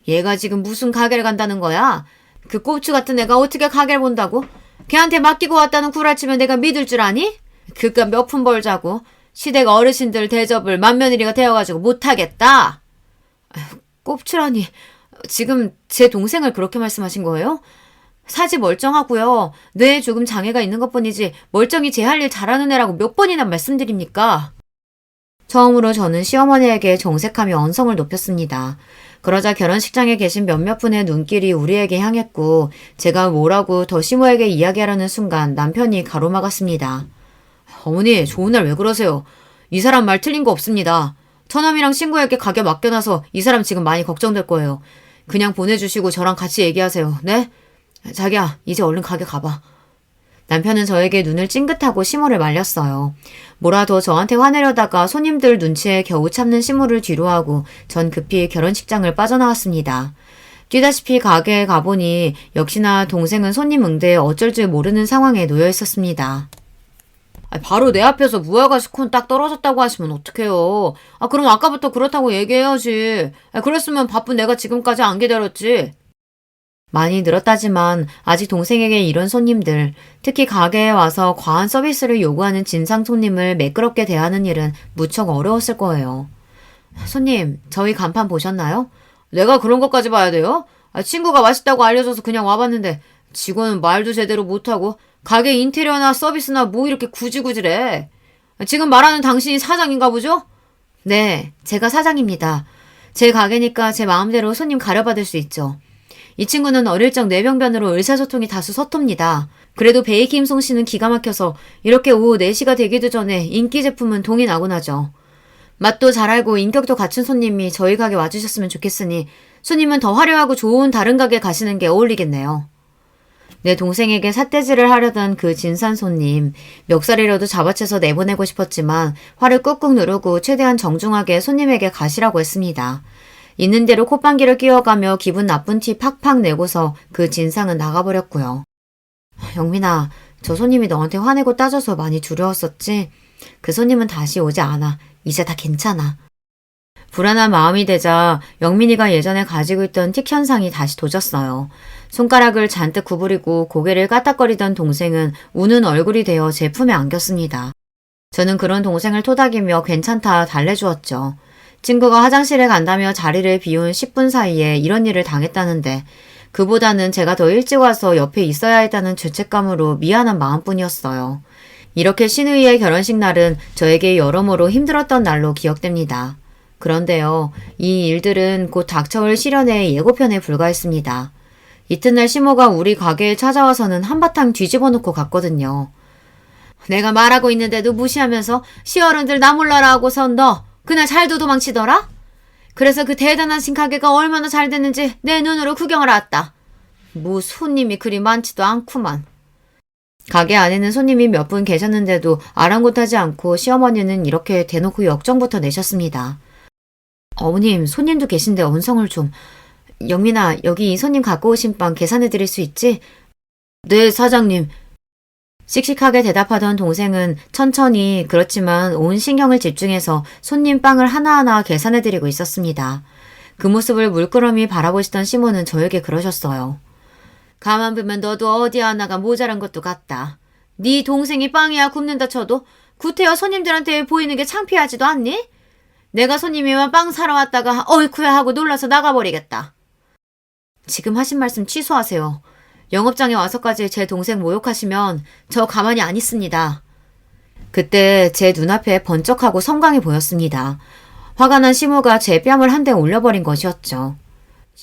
얘가 지금 무슨 가게를 간다는 거야? 그 꼽추 같은 애가 어떻게 가게를 본다고? 걔한테 맡기고 왔다는 구라치면 내가 믿을 줄 아니? 그깟 몇 푼 벌자고 시댁 어르신들 대접을 맏며느리가 되어가지고 못하겠다. 꼽추라니 지금 제 동생을 그렇게 말씀하신 거예요? 사지 멀쩡하고요. 뇌에 조금 장애가 있는 것뿐이지 멀쩡히 제 할 일 잘하는 애라고 몇 번이나 말씀드립니까? 처음으로 저는 시어머니에게 정색하며 언성을 높였습니다. 그러자 결혼식장에 계신 몇몇 분의 눈길이 우리에게 향했고 제가 뭐라고 더 시모에게 이야기하려는 순간 남편이 가로막았습니다. 어머니, 좋은 날 왜 그러세요? 이 사람 말 틀린 거 없습니다. 처남이랑 친구에게 가게 맡겨놔서 이 사람 지금 많이 걱정될 거예요. 그냥 보내주시고 저랑 같이 얘기하세요. 네? 자기야, 이제 얼른 가게 가봐. 남편은 저에게 눈을 찡긋하고 시모를 말렸어요. 뭐라도 저한테 화내려다가 손님들 눈치에 겨우 참는 시모를 뒤로하고 전 급히 결혼식장을 빠져나왔습니다. 뛰다시피 가게에 가보니 역시나 동생은 손님 응대에 어쩔 줄 모르는 상황에 놓여 있었습니다. 바로 내 앞에서 무화과시 콘 딱 떨어졌다고 하시면 어떡해요. 그럼 아까부터 그렇다고 얘기해야지. 그랬으면 바쁜 내가 지금까지 안 기다렸지. 많이 늘었다지만 아직 동생에게 이런 손님들, 특히 가게에 와서 과한 서비스를 요구하는 진상 손님을 매끄럽게 대하는 일은 무척 어려웠을 거예요. 손님, 저희 간판 보셨나요? 내가 그런 것까지 봐야 돼요? 친구가 맛있다고 알려줘서 그냥 와봤는데 직원은 말도 제대로 못하고 가게 인테리어나 서비스나 뭐 이렇게 구질구질해. 지금 말하는 당신이 사장인가 보죠? 네, 제가 사장입니다. 제 가게니까 제 마음대로 손님 가려받을 수 있죠. 이 친구는 어릴 적 뇌병변으로 의사소통이 다소 서툽니다. 그래도 베이킹 솜씨는 기가 막혀서 이렇게 오후 4시가 되기도 전에 인기 제품은 동이 나곤 하죠. 맛도 잘 알고 인격도 갖춘 손님이 저희 가게 와주셨으면 좋겠으니 손님은 더 화려하고 좋은 다른 가게 가시는 게 어울리겠네요. 내 동생에게 삿대질을 하려던 그 진산 손님, 멱살이라도 잡아채서 내보내고 싶었지만 화를 꾹꾹 누르고 최대한 정중하게 손님에게 가시라고 했습니다. 있는 대로 콧방귀를 끼워가며 기분 나쁜 티 팍팍 내고서 그 진상은 나가버렸고요. 영민아, 저 손님이 너한테 화내고 따져서 많이 두려웠었지? 그 손님은 다시 오지 않아. 이제 다 괜찮아. 불안한 마음이 되자 영민이가 예전에 가지고 있던 틱 현상이 다시 도졌어요. 손가락을 잔뜩 구부리고 고개를 까딱거리던 동생은 우는 얼굴이 되어 제 품에 안겼습니다. 저는 그런 동생을 토닥이며 괜찮다 달래주었죠. 친구가 화장실에 간다며 자리를 비운 10분 사이에 이런 일을 당했다는데 그보다는 제가 더 일찍 와서 옆에 있어야 했다는 죄책감으로 미안한 마음뿐이었어요. 이렇게 신우이의 결혼식 날은 저에게 여러모로 힘들었던 날로 기억됩니다. 그런데요, 이 일들은 곧 닥쳐올 시련의 예고편에 불과했습니다. 이튿날 시모가 우리 가게에 찾아와서는 한바탕 뒤집어 놓고 갔거든요. 내가 말하고 있는데도 무시하면서 시어른들 나 몰라라 하고선 너 그날 잘도 도망치더라? 그래서 그 대단하신 가게가 얼마나 잘 됐는지 내 눈으로 구경을 왔다. 뭐 손님이 그리 많지도 않구만. 가게 안에는 손님이 몇 분 계셨는데도 아랑곳하지 않고 시어머니는 이렇게 대놓고 역정부터 내셨습니다. 어머님, 손님도 계신데 언성을 좀. 영민아, 여기 이 손님 갖고 오신 빵 계산해 드릴 수 있지? 네, 사장님. 씩씩하게 대답하던 동생은 천천히 그렇지만 온 신경을 집중해서 손님 빵을 하나하나 계산해드리고 있었습니다. 그 모습을 물끄러미 바라보시던 시모는 저에게 그러셨어요. 가만 보면 너도 어디 하나가 모자란 것도 같다. 네 동생이 빵이야 굽는다 쳐도 구태여 손님들한테 보이는 게 창피하지도 않니? 내가 손님이면 빵 사러 왔다가 어이쿠야 하고 놀라서 나가버리겠다. 지금 하신 말씀 취소하세요. 영업장에 와서까지 제 동생 모욕하시면 저 가만히 안 있습니다. 그때 제 눈앞에 번쩍하고 성광이 보였습니다. 화가 난 시모가 제 뺨을 한 대 올려버린 것이었죠.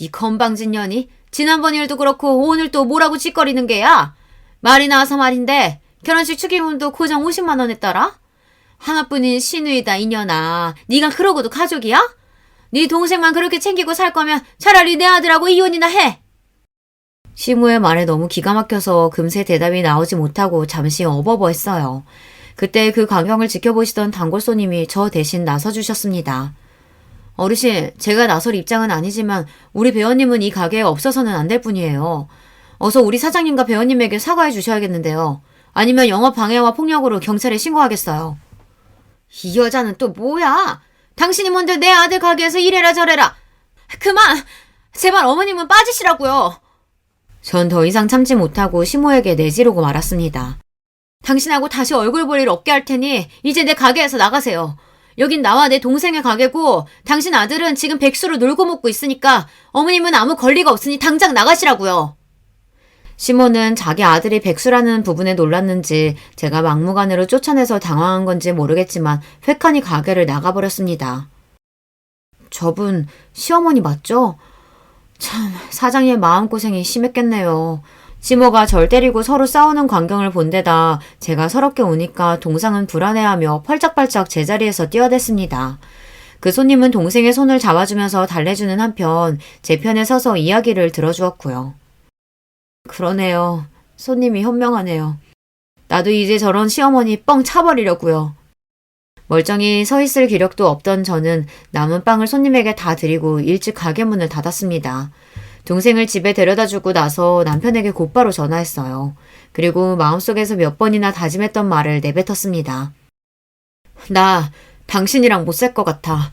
이 건방진 년이 지난번 일도 그렇고 오늘 또 뭐라고 짓거리는 게야? 말이 나와서 말인데 결혼식 축의금도 고정 50만 원 했더라? 하나뿐인 시누이다 이년아. 네가 그러고도 가족이야? 네 동생만 그렇게 챙기고 살 거면 차라리 내 아들하고 이혼이나 해. 시무의 말에 너무 기가 막혀서 금세 대답이 나오지 못하고 잠시 어버버했어요. 그때 그 광경을 지켜보시던 단골 손님이 저 대신 나서주셨습니다. 어르신, 제가 나설 입장은 아니지만 우리 배우님은 이 가게에 없어서는 안 될 뿐이에요. 어서 우리 사장님과 배우님에게 사과해 주셔야겠는데요. 아니면 영업 방해와 폭력으로 경찰에 신고하겠어요. 이 여자는 또 뭐야? 당신이 뭔데 내 아들 가게에서 이래라 저래라. 그만! 제발 어머님은 빠지시라고요. 전 더 이상 참지 못하고 시모에게 내지르고 말았습니다. 당신하고 다시 얼굴 볼 일 없게 할 테니 이제 내 가게에서 나가세요. 여긴 나와 내 동생의 가게고 당신 아들은 지금 백수로 놀고 먹고 있으니까 어머님은 아무 권리가 없으니 당장 나가시라고요. 시모는 자기 아들이 백수라는 부분에 놀랐는지 제가 막무가내로 쫓아내서 당황한 건지 모르겠지만 획하니 가게를 나가버렸습니다. 저분 시어머니 맞죠? 참 사장님의 마음고생이 심했겠네요. 시모가 절 때리고 서로 싸우는 광경을 본 데다 제가 서럽게 우니까 동상은 불안해하며 펄짝펄짝 제자리에서 뛰어댔습니다. 그 손님은 동생의 손을 잡아주면서 달래주는 한편 제 편에 서서 이야기를 들어주었고요. 그러네요. 손님이 현명하네요. 나도 이제 저런 시어머니 뻥 차버리려고요. 멀쩡히 서 있을 기력도 없던 저는 남은 빵을 손님에게 다 드리고 일찍 가게 문을 닫았습니다. 동생을 집에 데려다주고 나서 남편에게 곧바로 전화했어요. 그리고 마음속에서 몇 번이나 다짐했던 말을 내뱉었습니다. 나 당신이랑 못 살 것 같아.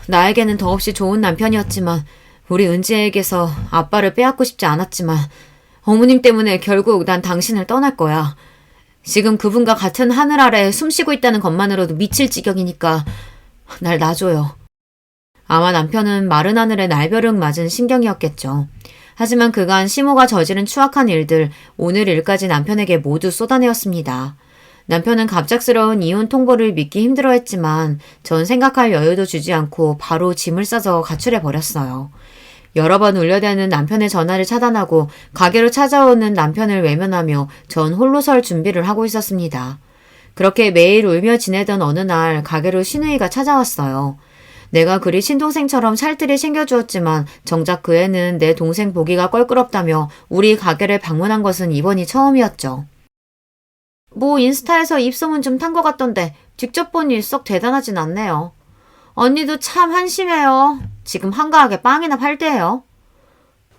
나에게는 더없이 좋은 남편이었지만 우리 은지에게서 아빠를 빼앗고 싶지 않았지만 어머님 때문에 결국 난 당신을 떠날 거야. 지금 그분과 같은 하늘 아래 숨쉬고 있다는 것만으로도 미칠 지경이니까 날 놔줘요. 아마 남편은 마른 하늘에 날벼락 맞은 심경이었겠죠. 하지만 그간 시모가 저지른 추악한 일들, 오늘 일까지 남편에게 모두 쏟아내었습니다. 남편은 갑작스러운 이혼 통보를 믿기 힘들어했지만 전 생각할 여유도 주지 않고 바로 짐을 싸서 가출해버렸어요. 여러 번 울려대는 남편의 전화를 차단하고 가게로 찾아오는 남편을 외면하며 전 홀로 설 준비를 하고 있었습니다. 그렇게 매일 울며 지내던 어느 날 가게로 시누이가 찾아왔어요. 내가 그리 친동생처럼 살뜰히 챙겨주었지만 정작 그 애는 내 동생 보기가 껄끄럽다며 우리 가게를 방문한 것은 이번이 처음이었죠. 뭐 인스타에서 입소문 좀 탄 것 같던데 직접 보니 썩 대단하진 않네요. 언니도 참 한심해요. 지금 한가하게 빵이나 팔대요.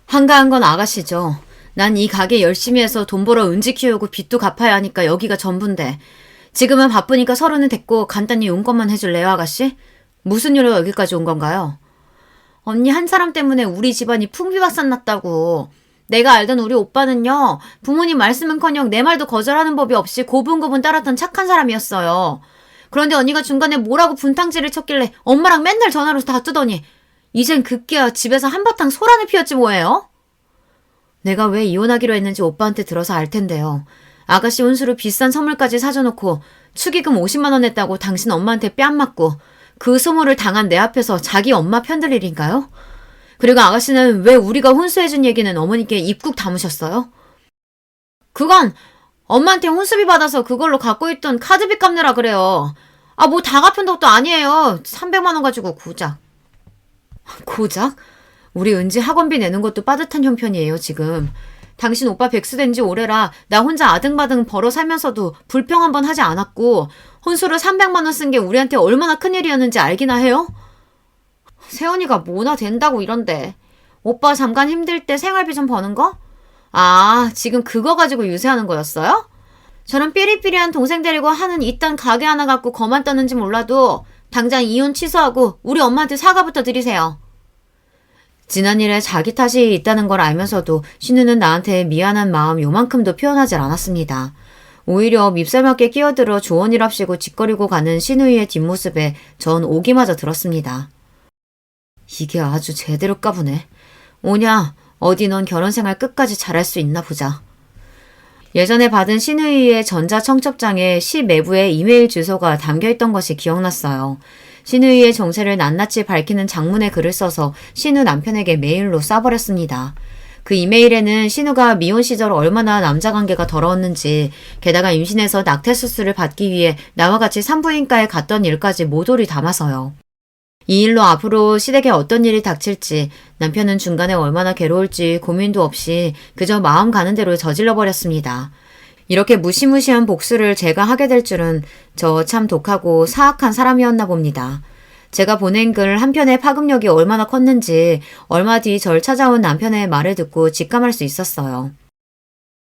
한가한 건 아가씨죠. 난 이 가게 열심히 해서 돈 벌어 은지 키우고 빚도 갚아야 하니까 여기가 전부인데 지금은 바쁘니까 서류는 됐고 간단히 용건만 해줄래요 아가씨? 무슨 일로 여기까지 온 건가요? 언니 한 사람 때문에 우리 집안이 풍비박산 났다고. 내가 알던 우리 오빠는요. 부모님 말씀은커녕 내 말도 거절하는 법이 없이 고분고분 따랐던 착한 사람이었어요. 그런데 언니가 중간에 뭐라고 분탕질을 쳤길래 엄마랑 맨날 전화로 다투더니 이젠 급기야 집에서 한바탕 소란을 피웠지 뭐예요? 내가 왜 이혼하기로 했는지 오빠한테 들어서 알 텐데요. 아가씨 혼수로 비싼 선물까지 사줘놓고 축의금 50만 원 냈다고 당신 엄마한테 뺨 맞고 그 소모를 당한 내 앞에서 자기 엄마 편들 일인가요? 그리고 아가씨는 왜 우리가 혼수해준 얘기는 어머니께 입국 담으셨어요? 그건 엄마한테 혼수비 받아서 그걸로 갖고 있던 카드비 갚느라 그래요. 아, 뭐 다 갚은 것도 아니에요. 300만 원 가지고 고작. 고작? 우리 은지 학원비 내는 것도 빠듯한 형편이에요, 지금. 당신 오빠 백수 된 지 오래라 나 혼자 아등바등 벌어 살면서도 불평 한 번 하지 않았고 혼수로 300만 원 쓴 게 우리한테 얼마나 큰일이었는지 알기나 해요? 세연이가 뭐나 된다고 이런데. 오빠 잠깐 힘들 때 생활비 좀 버는 거? 아, 지금 그거 가지고 유세하는 거였어요? 저런 삐리삐리한 동생 데리고 하는 이딴 가게 하나 갖고 거만 떠는지 몰라도 당장 이혼 취소하고 우리 엄마한테 사과부터 드리세요. 지난 일에 자기 탓이 있다는 걸 알면서도 신우는 나한테 미안한 마음 요만큼도 표현하지 않았습니다. 오히려 밉살맞게 끼어들어 조언이랍시고 짓거리고 가는 신우이의 뒷모습에 전 오기마저 들었습니다. 이게 아주 제대로 까부네. 오냐, 어디 넌 결혼생활 끝까지 잘할 수 있나 보자. 예전에 받은 신우이의 전자청첩장에 시 매부의 이메일 주소가 담겨있던 것이 기억났어요. 신우이의 정체를 낱낱이 밝히는 장문의 글을 써서 신우 남편에게 메일로 쏴버렸습니다. 그 이메일에는 신우가 미혼 시절 얼마나 남자 관계가 더러웠는지, 게다가 임신해서 낙태 수술을 받기 위해 나와 같이 산부인과에 갔던 일까지 모조리 담아서요. 이 일로 앞으로 시댁에 어떤 일이 닥칠지, 남편은 중간에 얼마나 괴로울지 고민도 없이 그저 마음 가는 대로 저질러 버렸습니다. 이렇게 무시무시한 복수를 제가 하게 될 줄은 저 참 독하고 사악한 사람이었나 봅니다. 제가 보낸 글 한편의 파급력이 얼마나 컸는지 얼마 뒤 절 찾아온 남편의 말을 듣고 직감할 수 있었어요.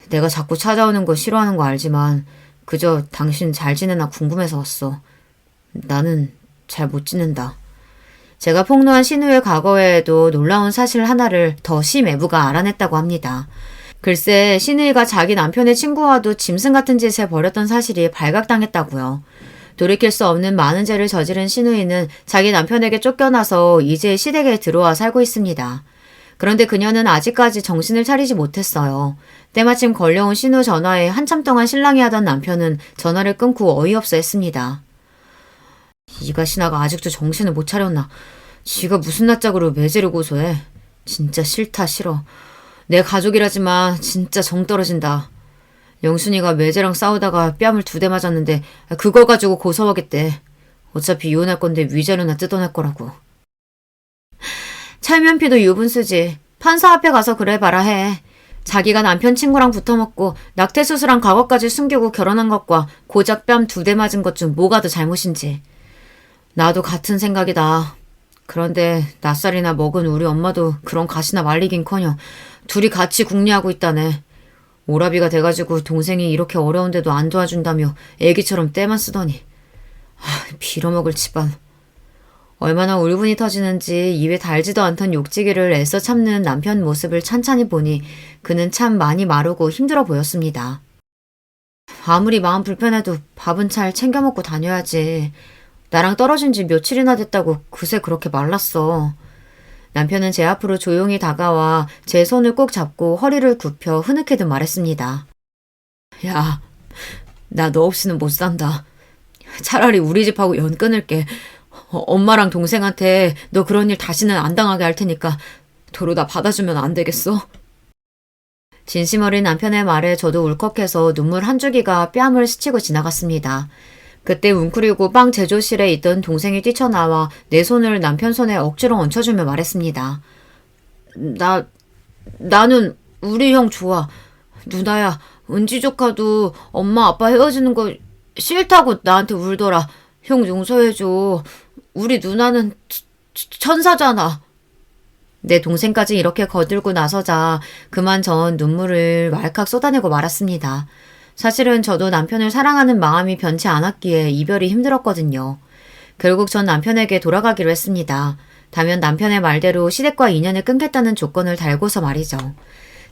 내가 자꾸 찾아오는 거 싫어하는 거 알지만 그저 당신 잘 지내나 궁금해서 왔어. 나는 잘 못 지낸다. 제가 폭로한 신우의 과거에도 놀라운 사실 하나를 더 심애부가 알아냈다고 합니다. 글쎄, 신우이가 자기 남편의 친구와도 짐승 같은 짓을 벌였던 사실이 발각당했다고요. 돌이킬 수 없는 많은 죄를 저지른 신우이는 자기 남편에게 쫓겨나서 이제 시댁에 들어와 살고 있습니다. 그런데 그녀는 아직까지 정신을 차리지 못했어요. 때마침 걸려온 신우 전화에 한참 동안 실랑이 하던 남편은 전화를 끊고 어이없어 했습니다. 이가 신하가 아직도 정신을 못 차렸나. 지가 무슨 낯짝으로 매제를 고소해. 진짜 싫다 싫어. 내 가족이라지만 진짜 정 떨어진다. 영순이가 매제랑 싸우다가 뺨을 2대 맞았는데 그걸 가지고 고소하겠대. 어차피 이혼할 건데 위자료나 뜯어낼 거라고. 철면피도 유분수지. 판사 앞에 가서 그래봐라 해. 자기가 남편 친구랑 붙어먹고 낙태수술한 과거까지 숨기고 결혼한 것과 고작 뺨 2대 맞은 것 중 뭐가 더 잘못인지. 나도 같은 생각이다. 그런데 낯살이나 먹은 우리 엄마도 그런 가시나 말리긴커녕 둘이 같이 궁리하고 있다네. 오라비가 돼가지고 동생이 이렇게 어려운데도 안 도와준다며 애기처럼 떼만 쓰더니. 빌어먹을 집안. 얼마나 울분이 터지는지 입에 달지도 않던 욕지기를 애써 참는 남편 모습을 찬찬히 보니 그는 참 많이 마르고 힘들어 보였습니다. 아무리 마음 불편해도 밥은 잘 챙겨 먹고 다녀야지. 나랑 떨어진 지 며칠이나 됐다고 그새 그렇게 말랐어. 남편은 제 앞으로 조용히 다가와 제 손을 꼭 잡고 허리를 굽혀 흐느끼듯 말했습니다. 야, 나 너 없이는 못 산다. 차라리 우리 집하고 연 끊을게. 엄마랑 동생한테 너 그런 일 다시는 안 당하게 할 테니까 도로 다 받아주면 안 되겠어? 진심 어린 남편의 말에 저도 울컥해서 눈물 한 줄기가 뺨을 스치고 지나갔습니다. 그때 웅크리고 빵 제조실에 있던 동생이 뛰쳐나와 내 손을 남편 손에 억지로 얹혀주며 말했습니다. 나는 우리 형 좋아. 누나야, 은지 조카도 엄마 아빠 헤어지는 거 싫다고 나한테 울더라. 형 용서해줘. 우리 누나는 천사잖아. 내 동생까지 이렇게 거들고 나서자 그만 전 눈물을 왈칵 쏟아내고 말았습니다. 사실은 저도 남편을 사랑하는 마음이 변치 않았기에 이별이 힘들었거든요. 결국 전 남편에게 돌아가기로 했습니다. 다만 남편의 말대로 시댁과 인연을 끊겠다는 조건을 달고서 말이죠.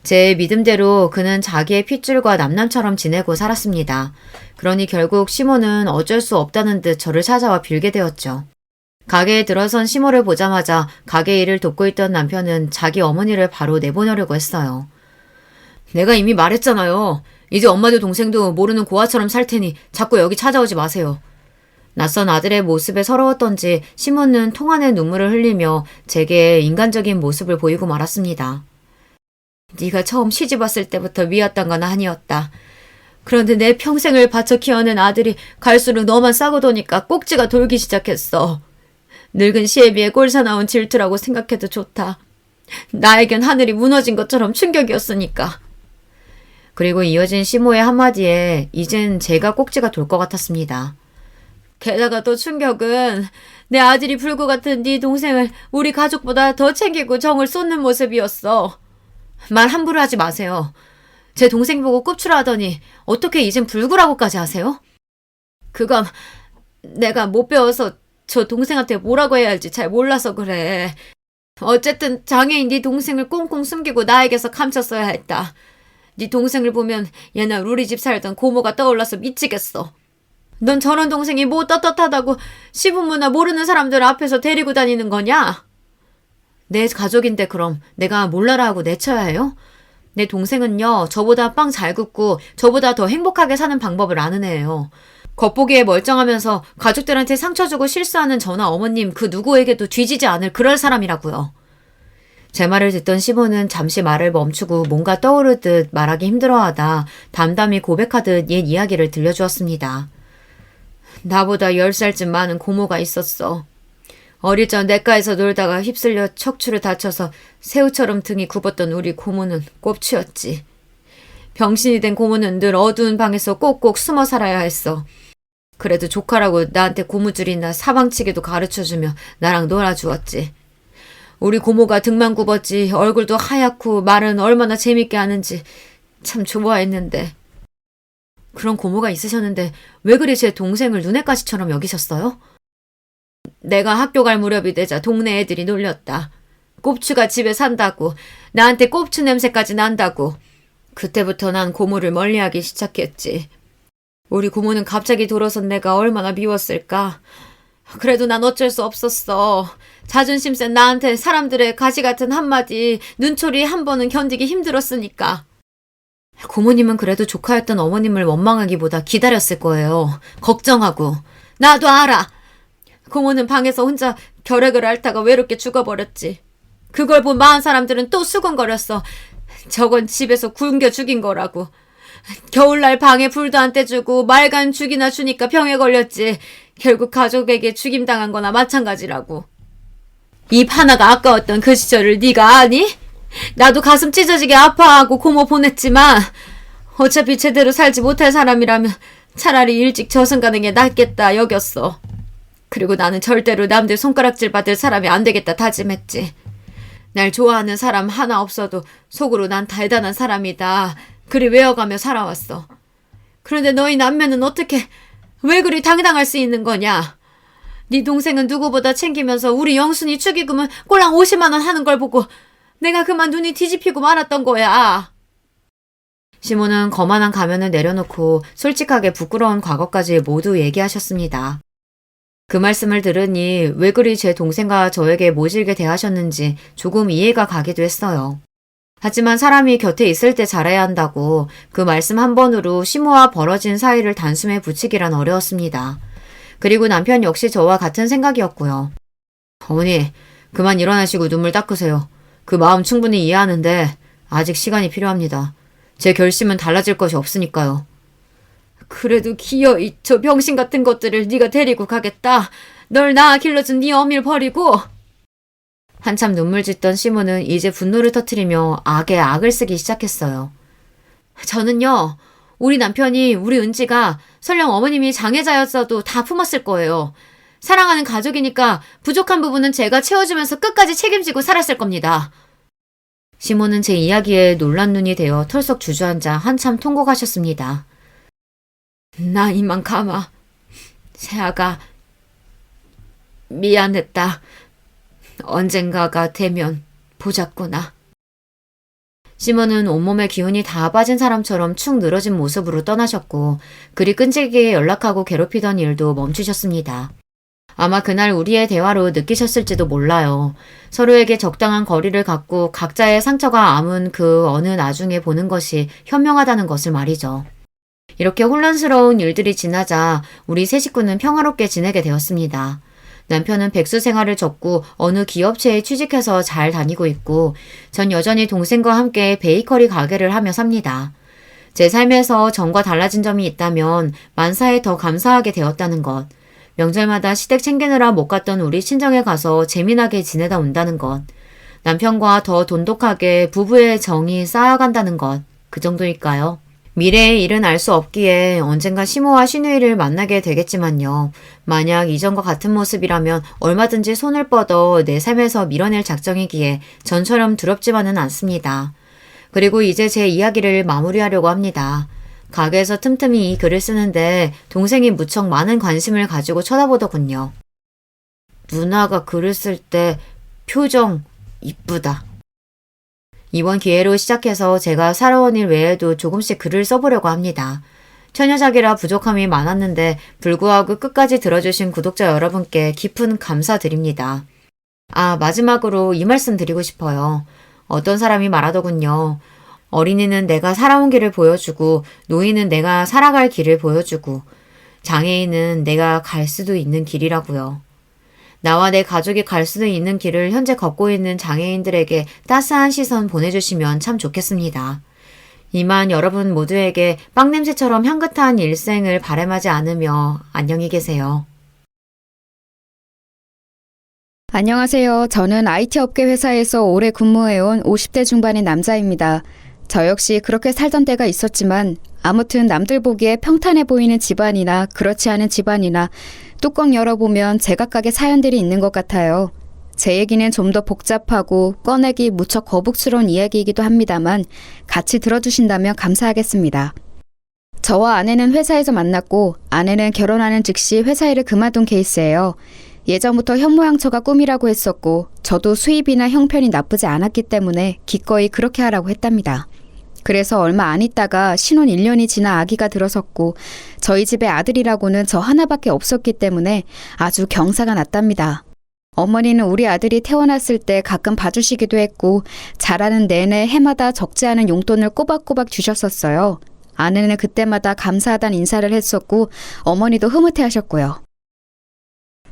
제 믿음대로 그는 자기의 핏줄과 남남처럼 지내고 살았습니다. 그러니 결국 시모는 어쩔 수 없다는 듯 저를 찾아와 빌게 되었죠. 가게에 들어선 시모를 보자마자 가게 일을 돕고 있던 남편은 자기 어머니를 바로 내보내려고 했어요. 내가 이미 말했잖아요. 이제 엄마도 동생도 모르는 고아처럼 살 테니 자꾸 여기 찾아오지 마세요. 낯선 아들의 모습에 서러웠던지 시몬은 통안의 눈물을 흘리며 제게 인간적인 모습을 보이고 말았습니다. 네가 처음 시집 왔을 때부터 미웠던 건 아니었다. 그런데 내 평생을 바쳐 키워낸 아들이 갈수록 너만 싸고 도니까 꼭지가 돌기 시작했어. 늙은 시애비의 꼴사나운 질투라고 생각해도 좋다. 나에겐 하늘이 무너진 것처럼 충격이었으니까. 그리고 이어진 시모의 한마디에 이젠 제가 꼭지가 돌 것 같았습니다. 게다가 또 충격은 내 아들이 불구 같은 네 동생을 우리 가족보다 더 챙기고 정을 쏟는 모습이었어. 말 함부로 하지 마세요. 제 동생 보고 꼽추라하더니 어떻게 이젠 불구라고까지 하세요? 그건 내가 못 배워서 저 동생한테 뭐라고 해야 할지 잘 몰라서 그래. 어쨌든 장애인 네 동생을 꽁꽁 숨기고 나에게서 감췄어야 했다. 네 동생을 보면 옛날 우리 집 살던 고모가 떠올라서 미치겠어. 넌 저런 동생이 뭐 떳떳하다고 시부모나 모르는 사람들 앞에서 데리고 다니는 거냐? 내 가족인데 그럼 내가 몰라라 하고 내쳐야 해요? 내 동생은요, 저보다 빵 잘 굽고 저보다 더 행복하게 사는 방법을 아는 애예요. 겉보기에 멀쩡하면서 가족들한테 상처 주고 실수하는 저나 어머님 그 누구에게도 뒤지지 않을 그럴 사람이라고요. 제 말을 듣던 시모는 잠시 말을 멈추고 뭔가 떠오르듯 말하기 힘들어하다 담담히 고백하듯 옛 이야기를 들려주었습니다. 나보다 10살쯤 많은 고모가 있었어. 어릴 적 냇가에서 놀다가 휩쓸려 척추를 다쳐서 새우처럼 등이 굽었던 우리 고모는 꼽치였지. 병신이 된 고모는 늘 어두운 방에서 꼭꼭 숨어 살아야 했어. 그래도 조카라고 나한테 고무줄이나 사방치기도 가르쳐주며 나랑 놀아주었지. 우리 고모가 등만 굽었지 얼굴도 하얗고 말은 얼마나 재밌게 하는지 참 좋아했는데. 그런 고모가 있으셨는데 왜 그리 제 동생을 눈엣가시처럼 여기셨어요? 내가 학교 갈 무렵이 되자 동네 애들이 놀렸다. 꼽추가 집에 산다고, 나한테 꼽추 냄새까지 난다고. 그때부터 난 고모를 멀리하기 시작했지. 우리 고모는 갑자기 돌아선 내가 얼마나 미웠을까. 그래도 난 어쩔 수 없었어. 자존심 센 나한테 사람들의 가시 같은 한마디, 눈초리 한 번은 견디기 힘들었으니까. 고모님은 그래도 조카였던 어머님을 원망하기보다 기다렸을 거예요. 걱정하고. 나도 알아. 고모는 방에서 혼자 결핵을 앓다가 외롭게 죽어버렸지. 그걸 본 마흔 사람들은 또 수군거렸어. 저건 집에서 굶겨 죽인 거라고. 겨울날 방에 불도 안 떼주고 말간 죽이나 주니까 병에 걸렸지. 결국 가족에게 죽임당한 거나 마찬가지라고. 입 하나가 아까웠던 그 시절을 네가 아니? 나도 가슴 찢어지게 아파하고 고모 보냈지만 어차피 제대로 살지 못할 사람이라면 차라리 일찍 저승 가는 게 낫겠다 여겼어. 그리고 나는 절대로 남들 손가락질 받을 사람이 안 되겠다 다짐했지. 날 좋아하는 사람 하나 없어도 속으로 난 대단한 사람이다. 그리 외워가며 살아왔어. 그런데 너희 남매는 어떻게 왜 그리 당당할 수 있는 거냐? 네 동생은 누구보다 챙기면서 우리 영순이 축의금은 꼴랑 50만 원 하는 걸 보고 내가 그만 눈이 뒤집히고 말았던 거야. 시모는 거만한 가면을 내려놓고 솔직하게 부끄러운 과거까지 모두 얘기하셨습니다. 그 말씀을 들으니 왜 그리 제 동생과 저에게 모질게 대하셨는지 조금 이해가 가기도 했어요. 하지만 사람이 곁에 있을 때 잘해야 한다고 그 말씀 한 번으로 시모와 벌어진 사이를 단숨에 붙이기란 어려웠습니다. 그리고 남편 역시 저와 같은 생각이었고요. 어머니, 그만 일어나시고 눈물 닦으세요. 그 마음 충분히 이해하는데 아직 시간이 필요합니다. 제 결심은 달라질 것이 없으니까요. 그래도 기어이 저 병신 같은 것들을 네가 데리고 가겠다. 널 낳아 길러준 네 어미를 버리고. 한참 눈물 짓던 시모는 이제 분노를 터뜨리며 악에 악을 쓰기 시작했어요. 저는요. 우리 남편이 우리 은지가 설령 어머님이 장애자였어도 다 품었을 거예요. 사랑하는 가족이니까 부족한 부분은 제가 채워주면서 끝까지 책임지고 살았을 겁니다. 시모는 제 이야기에 놀란 눈이 되어 털썩 주저앉아 한참 통곡하셨습니다. 나 이만 가마. 새아가 미안했다. 언젠가가 되면 보자꾸나. 시몬은 온몸에 기운이 다 빠진 사람처럼 축 늘어진 모습으로 떠나셨고 그리 끈질기게 연락하고 괴롭히던 일도 멈추셨습니다. 아마 그날 우리의 대화로 느끼셨을지도 몰라요. 서로에게 적당한 거리를 갖고 각자의 상처가 아문 그 어느 나중에 보는 것이 현명하다는 것을 말이죠. 이렇게 혼란스러운 일들이 지나자 우리 세 식구는 평화롭게 지내게 되었습니다. 남편은 백수 생활을 접고 어느 기업체에 취직해서 잘 다니고 있고 전 여전히 동생과 함께 베이커리 가게를 하며 삽니다. 제 삶에서 전과 달라진 점이 있다면 만사에 더 감사하게 되었다는 것, 명절마다 시댁 챙기느라 못 갔던 우리 친정에 가서 재미나게 지내다 온다는 것, 남편과 더 돈독하게 부부의 정이 쌓아간다는 것, 그 정도일까요? 미래의 일은 알 수 없기에 언젠가 시모와 시누이를 만나게 되겠지만요. 만약 이전과 같은 모습이라면 얼마든지 손을 뻗어 내 삶에서 밀어낼 작정이기에 전처럼 두렵지만은 않습니다. 그리고 이제 제 이야기를 마무리하려고 합니다. 가게에서 틈틈이 이 글을 쓰는데 동생이 무척 많은 관심을 가지고 쳐다보더군요. 누나가 글을 쓸 때 표정 이쁘다. 이번 기회로 시작해서 제가 살아온 일 외에도 조금씩 글을 써보려고 합니다. 처녀작이라 부족함이 많았는데 불구하고 끝까지 들어주신 구독자 여러분께 깊은 감사드립니다. 마지막으로 이 말씀 드리고 싶어요. 어떤 사람이 말하더군요. 어린이는 내가 살아온 길을 보여주고 노인은 내가 살아갈 길을 보여주고 장애인은 내가 갈 수도 있는 길이라고요. 나와 내 가족이 갈 수도 있는 길을 현재 걷고 있는 장애인들에게 따스한 시선 보내주시면 참 좋겠습니다. 이만 여러분 모두에게 빵냄새처럼 향긋한 일생을 바람하지 않으며 안녕히 계세요. 안녕하세요. 저는 IT 업계 회사에서 오래 근무해온 50대 중반의 남자입니다. 저 역시 그렇게 살던 때가 있었지만 아무튼 남들 보기에 평탄해 보이는 집안이나 그렇지 않은 집안이나 뚜껑 열어보면 제각각의 사연들이 있는 것 같아요. 제 얘기는 좀 더 복잡하고 꺼내기 무척 거북스러운 이야기이기도 합니다만 같이 들어주신다면 감사하겠습니다. 저와 아내는 회사에서 만났고 아내는 결혼하는 즉시 회사 일을 그만둔 케이스예요. 예전부터 현모양처가 꿈이라고 했었고 저도 수입이나 형편이 나쁘지 않았기 때문에 기꺼이 그렇게 하라고 했답니다. 그래서 얼마 안 있다가 신혼 1년이 지나 아기가 들어섰고 저희 집에 아들이라고는 저 하나밖에 없었기 때문에 아주 경사가 났답니다. 어머니는 우리 아들이 태어났을 때 가끔 봐주시기도 했고 자라는 내내 해마다 적지 않은 용돈을 꼬박꼬박 주셨었어요. 아내는 그때마다 감사하다는 인사를 했었고 어머니도 흐뭇해하셨고요.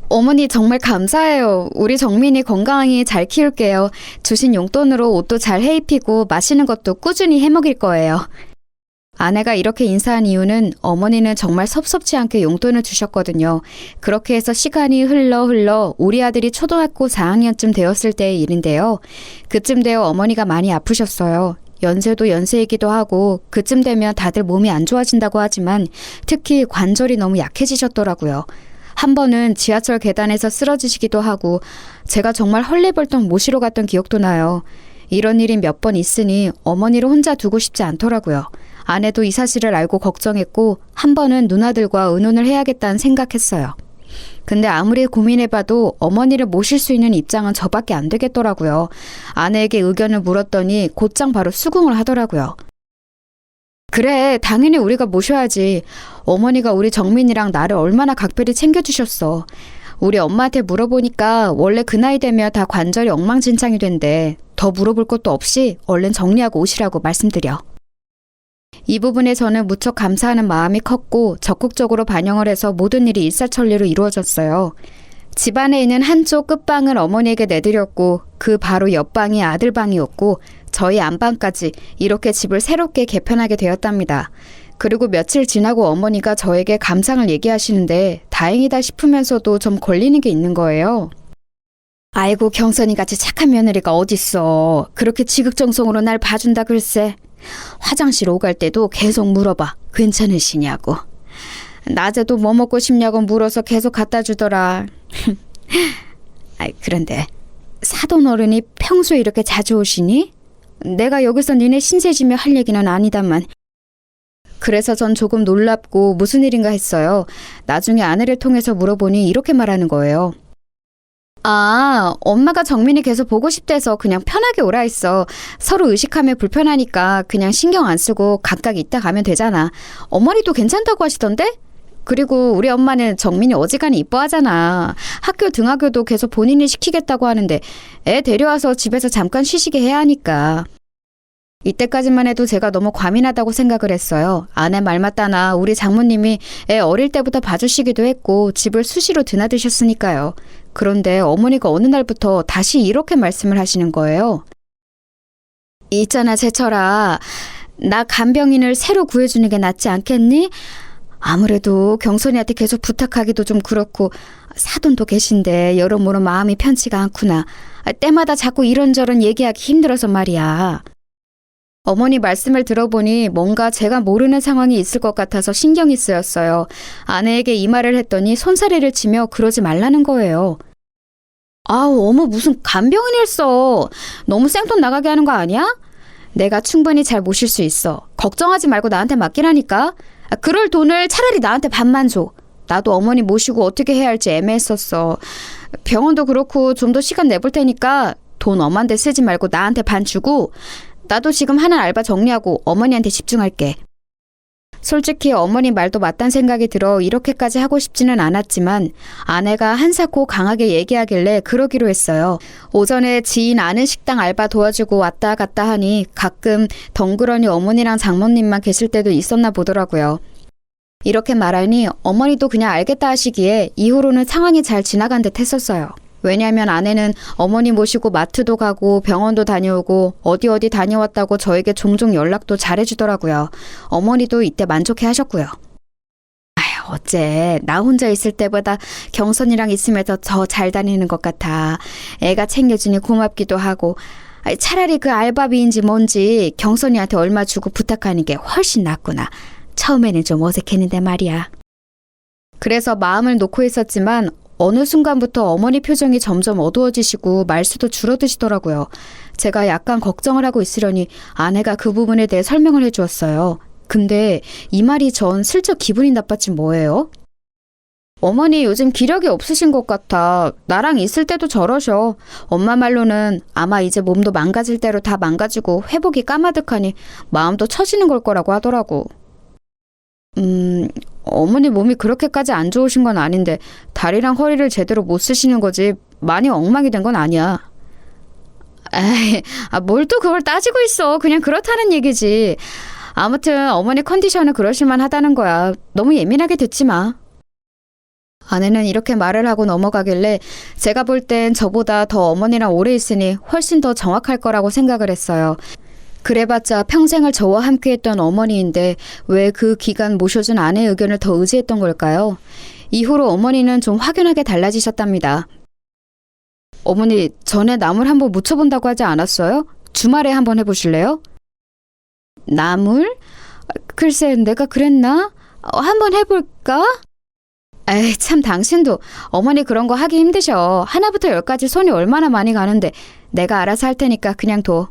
어머니 정말 감사해요. 우리 정민이 건강히 잘 키울게요. 주신 용돈으로 옷도 잘 해입히고 맛있는 것도 꾸준히 해먹일 거예요. 아내가 이렇게 인사한 이유는 어머니는 정말 섭섭지 않게 용돈을 주셨거든요. 그렇게 해서 시간이 흘러 우리 아들이 초등학교 4학년쯤 되었을 때의 일인데요. 그쯤 되어 어머니가 많이 아프셨어요. 연세도 연세이기도 하고 그쯤 되면 다들 몸이 안 좋아진다고 하지만 특히 관절이 너무 약해지셨더라고요. 한 번은 지하철 계단에서 쓰러지시기도 하고 제가 정말 헐레벌떡 모시러 갔던 기억도 나요. 이런 일이 몇 번 있으니 어머니를 혼자 두고 싶지 않더라고요. 아내도 이 사실을 알고 걱정했고 한 번은 누나들과 의논을 해야겠다는 생각했어요. 근데 아무리 고민해봐도 어머니를 모실 수 있는 입장은 저밖에 안 되겠더라고요. 아내에게 의견을 물었더니 곧장 바로 수긍을 하더라고요. 그래, 당연히 우리가 모셔야지. 어머니가 우리 정민이랑 나를 얼마나 각별히 챙겨주셨어. 우리 엄마한테 물어보니까 원래 그 나이 되면 다 관절이 엉망진창이 된대. 더 물어볼 것도 없이 얼른 정리하고 오시라고 말씀드려. 이 부분에 저는 무척 감사하는 마음이 컸고 적극적으로 반영을 해서 모든 일이 일사천리로 이루어졌어요. 집안에 있는 한쪽 끝방을 어머니에게 내드렸고 그 바로 옆방이 아들방이었고 저희 안방까지 이렇게 집을 새롭게 개편하게 되었답니다. 그리고 며칠 지나고 어머니가 저에게 감상을 얘기하시는데 다행이다 싶으면서도 좀 걸리는 게 있는 거예요. 아이고 경선이같이 착한 며느리가 어딨어. 그렇게 지극정성으로 날 봐준다 글쎄. 화장실 오갈 때도 계속 물어봐. 괜찮으시냐고. 낮에도 뭐 먹고 싶냐고 물어서 계속 갖다 주더라. 그런데 사돈 어른이 평소에 이렇게 자주 오시니? 내가 여기서 니네 신세지며 할 얘기는 아니다만. 그래서 전 조금 놀랍고 무슨 일인가 했어요. 나중에 아내를 통해서 물어보니 이렇게 말하는 거예요. 엄마가 정민이 계속 보고 싶대서 그냥 편하게 오라 했어. 서로 의식하면 불편하니까 그냥 신경 안 쓰고 각각 있다 가면 되잖아. 어머니도 괜찮다고 하시던데? 그리고 우리 엄마는 정민이 어지간히 이뻐하잖아. 학교 등하교도 계속 본인이 시키겠다고 하는데 애 데려와서 집에서 잠깐 쉬시게 해야 하니까. 이때까지만 해도 제가 너무 과민하다고 생각을 했어요. 아내 말 맞다나 우리 장모님이 애 어릴 때부터 봐주시기도 했고 집을 수시로 드나드셨으니까요. 그런데 어머니가 어느 날부터 다시 이렇게 말씀을 하시는 거예요. 있잖아 제철아. 나 간병인을 새로 구해주는 게 낫지 않겠니? 아무래도 경선이한테 계속 부탁하기도 좀 그렇고 사돈도 계신데 여러모로 마음이 편치가 않구나. 때마다 자꾸 이런저런 얘기하기 힘들어서 말이야. 어머니 말씀을 들어보니 뭔가 제가 모르는 상황이 있을 것 같아서 신경이 쓰였어요. 아내에게 이 말을 했더니 손사래를 치며 그러지 말라는 거예요. 어머 무슨 간병인을 써. 너무 생돈 나가게 하는 거 아니야? 내가 충분히 잘 모실 수 있어. 걱정하지 말고 나한테 맡기라니까. 그럴 돈을 차라리 나한테 반만 줘. 나도 어머니 모시고 어떻게 해야 할지 애매했었어. 병원도 그렇고 좀 더 시간 내볼 테니까 돈 엄한데 쓰지 말고 나한테 반 주고 나도 지금 하는 알바 정리하고 어머니한테 집중할게. 솔직히 어머니 말도 맞단 생각이 들어 이렇게까지 하고 싶지는 않았지만 아내가 한사코 강하게 얘기하길래 그러기로 했어요. 오전에 지인 아는 식당 알바 도와주고 왔다 갔다 하니 가끔 덩그러니 어머니랑 장모님만 계실 때도 있었나 보더라고요. 이렇게 말하니 어머니도 그냥 알겠다 하시기에 이후로는 상황이 잘 지나간 듯 했었어요. 왜냐하면 아내는 어머니 모시고 마트도 가고 병원도 다녀오고 어디 다녀왔다고 저에게 종종 연락도 잘해주더라고요. 어머니도 이때 만족해 하셨고요. 아휴, 어째 나 혼자 있을 때보다 경선이랑 있으면 더 잘 다니는 것 같아. 애가 챙겨주니 고맙기도 하고 차라리 그 알바비인지 뭔지 경선이한테 얼마 주고 부탁하는 게 훨씬 낫구나. 처음에는 좀 어색했는데 말이야. 그래서 마음을 놓고 있었지만 어느 순간부터 어머니 표정이 점점 어두워지시고 말수도 줄어드시더라고요. 제가 약간 걱정을 하고 있으려니 아내가 그 부분에 대해 설명을 해주었어요. 근데 이 말이 전 슬쩍 기분이 나빴지 뭐예요? 어머니 요즘 기력이 없으신 것 같아. 나랑 있을 때도 저러셔. 엄마 말로는 아마 이제 몸도 망가질 대로 다 망가지고 회복이 까마득하니 마음도 처지는 걸 거라고 하더라고. 어머니 몸이 그렇게까지 안 좋으신 건 아닌데 다리랑 허리를 제대로 못 쓰시는 거지 많이 엉망이 된 건 아니야. 에이, 뭘 또 그걸 따지고 있어. 그냥 그렇다는 얘기지. 아무튼 어머니 컨디션은 그러실만 하다는 거야. 너무 예민하게 듣지 마. 아내는 이렇게 말을 하고 넘어가길래 제가 볼 땐 저보다 더 어머니랑 오래 있으니 훨씬 더 정확할 거라고 생각을 했어요. 그래봤자 평생을 저와 함께했던 어머니인데 왜 그 기간 모셔준 아내의 의견을 더 의지했던 걸까요? 이후로 어머니는 좀 확연하게 달라지셨답니다. 어머니, 전에 나물 한번 무쳐본다고 하지 않았어요? 주말에 한번 해보실래요? 나물? 글쎄, 내가 그랬나? 한번 해볼까? 에이, 참 당신도 어머니 그런 거 하기 힘드셔. 하나부터 열까지 손이 얼마나 많이 가는데 내가 알아서 할 테니까 그냥 둬.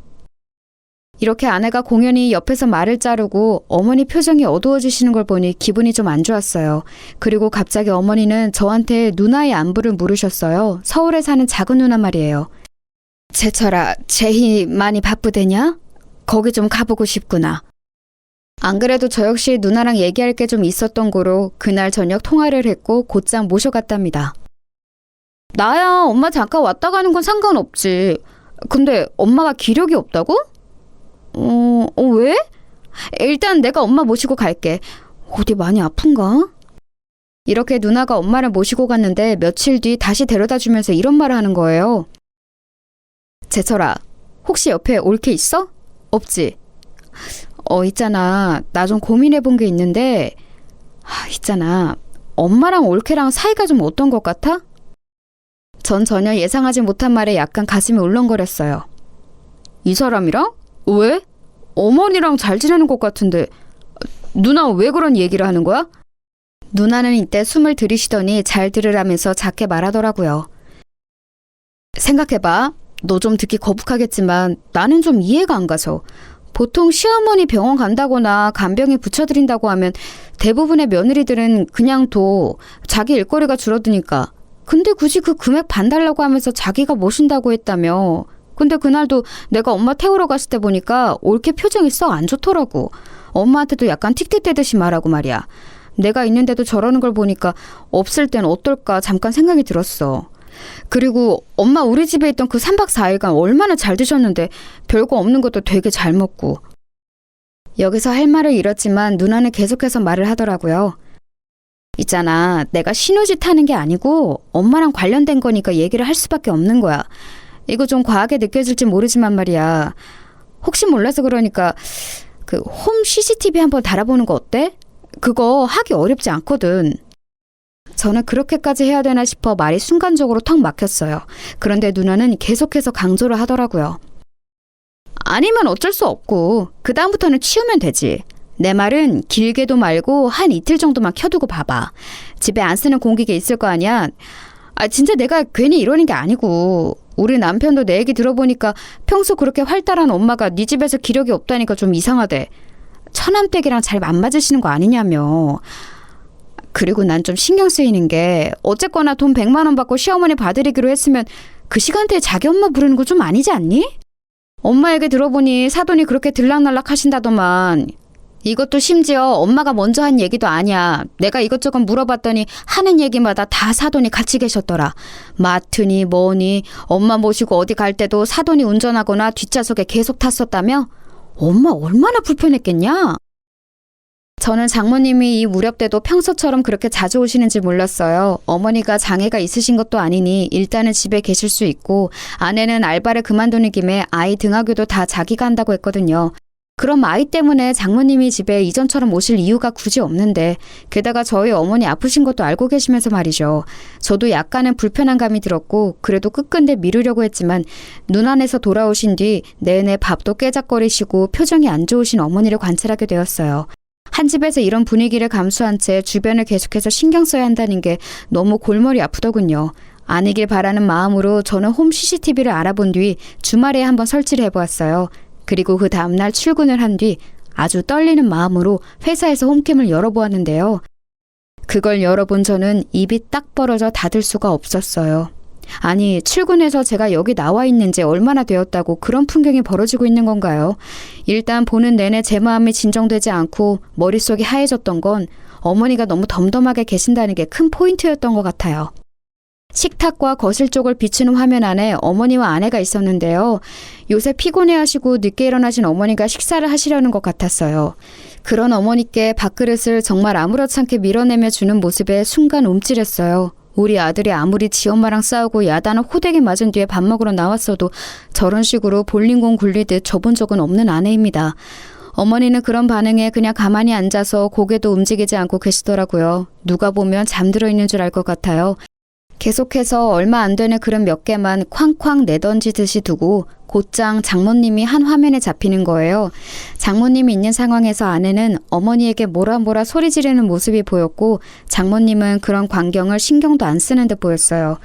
이렇게 아내가 공연히 옆에서 말을 자르고 어머니 표정이 어두워지시는 걸 보니 기분이 좀 안 좋았어요. 그리고 갑자기 어머니는 저한테 누나의 안부를 물으셨어요. 서울에 사는 작은 누나 말이에요. 제철아, 제희 많이 바쁘대냐? 거기 좀 가보고 싶구나. 안 그래도 저 역시 누나랑 얘기할 게 좀 있었던 거로 그날 저녁 통화를 했고 곧장 모셔갔답니다. 나야 엄마 잠깐 왔다 가는 건 상관없지. 근데 엄마가 기력이 없다고? 왜? 일단 내가 엄마 모시고 갈게. 어디 많이 아픈가? 이렇게 누나가 엄마를 모시고 갔는데 며칠 뒤 다시 데려다 주면서 이런 말을 하는 거예요. 제철아, 혹시 옆에 올케 있어? 없지? 있잖아. 나 좀 고민해 본 게 있는데, 있잖아. 엄마랑 올케랑 사이가 좀 어떤 것 같아? 전 전혀 예상하지 못한 말에 약간 가슴이 울렁거렸어요. 이 사람이랑? 왜? 어머니랑 잘 지내는 것 같은데 누나 왜 그런 얘기를 하는 거야? 누나는 이때 숨을 들이쉬더니 잘 들으라면서 작게 말하더라고요. 생각해봐. 너 좀 듣기 거북하겠지만 나는 좀 이해가 안 가서. 보통 시어머니 병원 간다거나 간병인 붙여드린다고 하면 대부분의 며느리들은 그냥 둬. 자기 일거리가 줄어드니까. 근데 굳이 그 금액 반 달라고 하면서 자기가 모신다고 했다며. 근데 그날도 내가 엄마 태우러 갔을 때 보니까 올케 표정이 썩 안 좋더라고. 엄마한테도 약간 틱틱대듯이 말하고 말이야. 내가 있는데도 저러는 걸 보니까 없을 땐 어떨까 잠깐 생각이 들었어. 그리고 엄마 우리 집에 있던 그 3박 4일간 얼마나 잘 드셨는데 별거 없는 것도 되게 잘 먹고. 여기서 할 말을 잃었지만 누나는 계속해서 말을 하더라고요. 있잖아, 내가 신우짓 하는 게 아니고 엄마랑 관련된 거니까 얘기를 할 수밖에 없는 거야. 이거 좀 과하게 느껴질지 모르지만 말이야. 혹시 몰라서 그러니까 그 홈 CCTV 한번 달아보는 거 어때? 그거 하기 어렵지 않거든. 저는 그렇게까지 해야 되나 싶어 말이 순간적으로 턱 막혔어요. 그런데 누나는 계속해서 강조를 하더라고요. 아니면 어쩔 수 없고 그 다음부터는 치우면 되지. 내 말은 길게도 말고 한 이틀 정도만 켜두고 봐봐. 집에 안 쓰는 공기계 있을 거 아니야. 진짜 내가 괜히 이러는 게 아니고 우리 남편도 내 얘기 들어보니까 평소 그렇게 활달한 엄마가 네 집에서 기력이 없다니까 좀 이상하대. 처남댁이랑 잘 안 맞으시는 거 아니냐며. 그리고 난 좀 신경 쓰이는 게 어쨌거나 돈 100만 원 받고 시어머니 봐드리기로 했으면 그 시간대에 자기 엄마 부르는 거 좀 아니지 않니? 엄마 얘기 들어보니 사돈이 그렇게 들락날락 하신다더만. 이것도 심지어 엄마가 먼저 한 얘기도 아니야. 내가 이것저것 물어봤더니 하는 얘기마다 다 사돈이 같이 계셨더라. 마트니 뭐니 엄마 모시고 어디 갈 때도 사돈이 운전하거나 뒷좌석에 계속 탔었다며? 엄마 얼마나 불편했겠냐? 저는 장모님이 이 무렵 때도 평소처럼 그렇게 자주 오시는지 몰랐어요. 어머니가 장애가 있으신 것도 아니니 일단은 집에 계실 수 있고 아내는 알바를 그만두는 김에 아이 등하교도 다 자기가 한다고 했거든요. 그럼 아이 때문에 장모님이 집에 이전처럼 오실 이유가 굳이 없는데 게다가 저희 어머니 아프신 것도 알고 계시면서 말이죠. 저도 약간은 불편한 감이 들었고 그래도 끝끝내 미루려고 했지만 눈 안에서 돌아오신 뒤 내내 밥도 깨작거리시고 표정이 안 좋으신 어머니를 관찰하게 되었어요. 한 집에서 이런 분위기를 감수한 채 주변을 계속해서 신경 써야 한다는 게 너무 골머리 아프더군요. 아니길 바라는 마음으로 저는 홈 CCTV를 알아본 뒤 주말에 한번 설치를 해보았어요. 그리고 그 다음날 출근을 한 뒤 아주 떨리는 마음으로 회사에서 홈캠을 열어보았는데요. 그걸 열어본 저는 입이 딱 벌어져 닫을 수가 없었어요. 아니, 출근해서 제가 여기 나와 있는지 얼마나 되었다고 그런 풍경이 벌어지고 있는 건가요? 일단 보는 내내 제 마음이 진정되지 않고 머릿속이 하얘졌던 건 어머니가 너무 덤덤하게 계신다는 게 큰 포인트였던 것 같아요. 식탁과 거실 쪽을 비추는 화면 안에 어머니와 아내가 있었는데요. 요새 피곤해하시고 늦게 일어나신 어머니가 식사를 하시려는 것 같았어요. 그런 어머니께 밥그릇을 정말 아무렇지 않게 밀어내며 주는 모습에 순간 움찔했어요. 우리 아들이 아무리 지 엄마랑 싸우고 야단을 호되게 맞은 뒤에 밥 먹으러 나왔어도 저런 식으로 볼링공 굴리듯 줘본 적은 없는 아내입니다. 어머니는 그런 반응에 그냥 가만히 앉아서 고개도 움직이지 않고 계시더라고요. 누가 보면 잠들어 있는 줄 알 것 같아요. 계속해서 얼마 안 되는 그릇 몇 개만 쾅쾅 내던지듯이 두고 곧장 장모님이 한 화면에 잡히는 거예요. 장모님이 있는 상황에서 아내는 어머니에게 뭐라 소리 지르는 모습이 보였고 장모님은 그런 광경을 신경도 안 쓰는 듯 보였어요.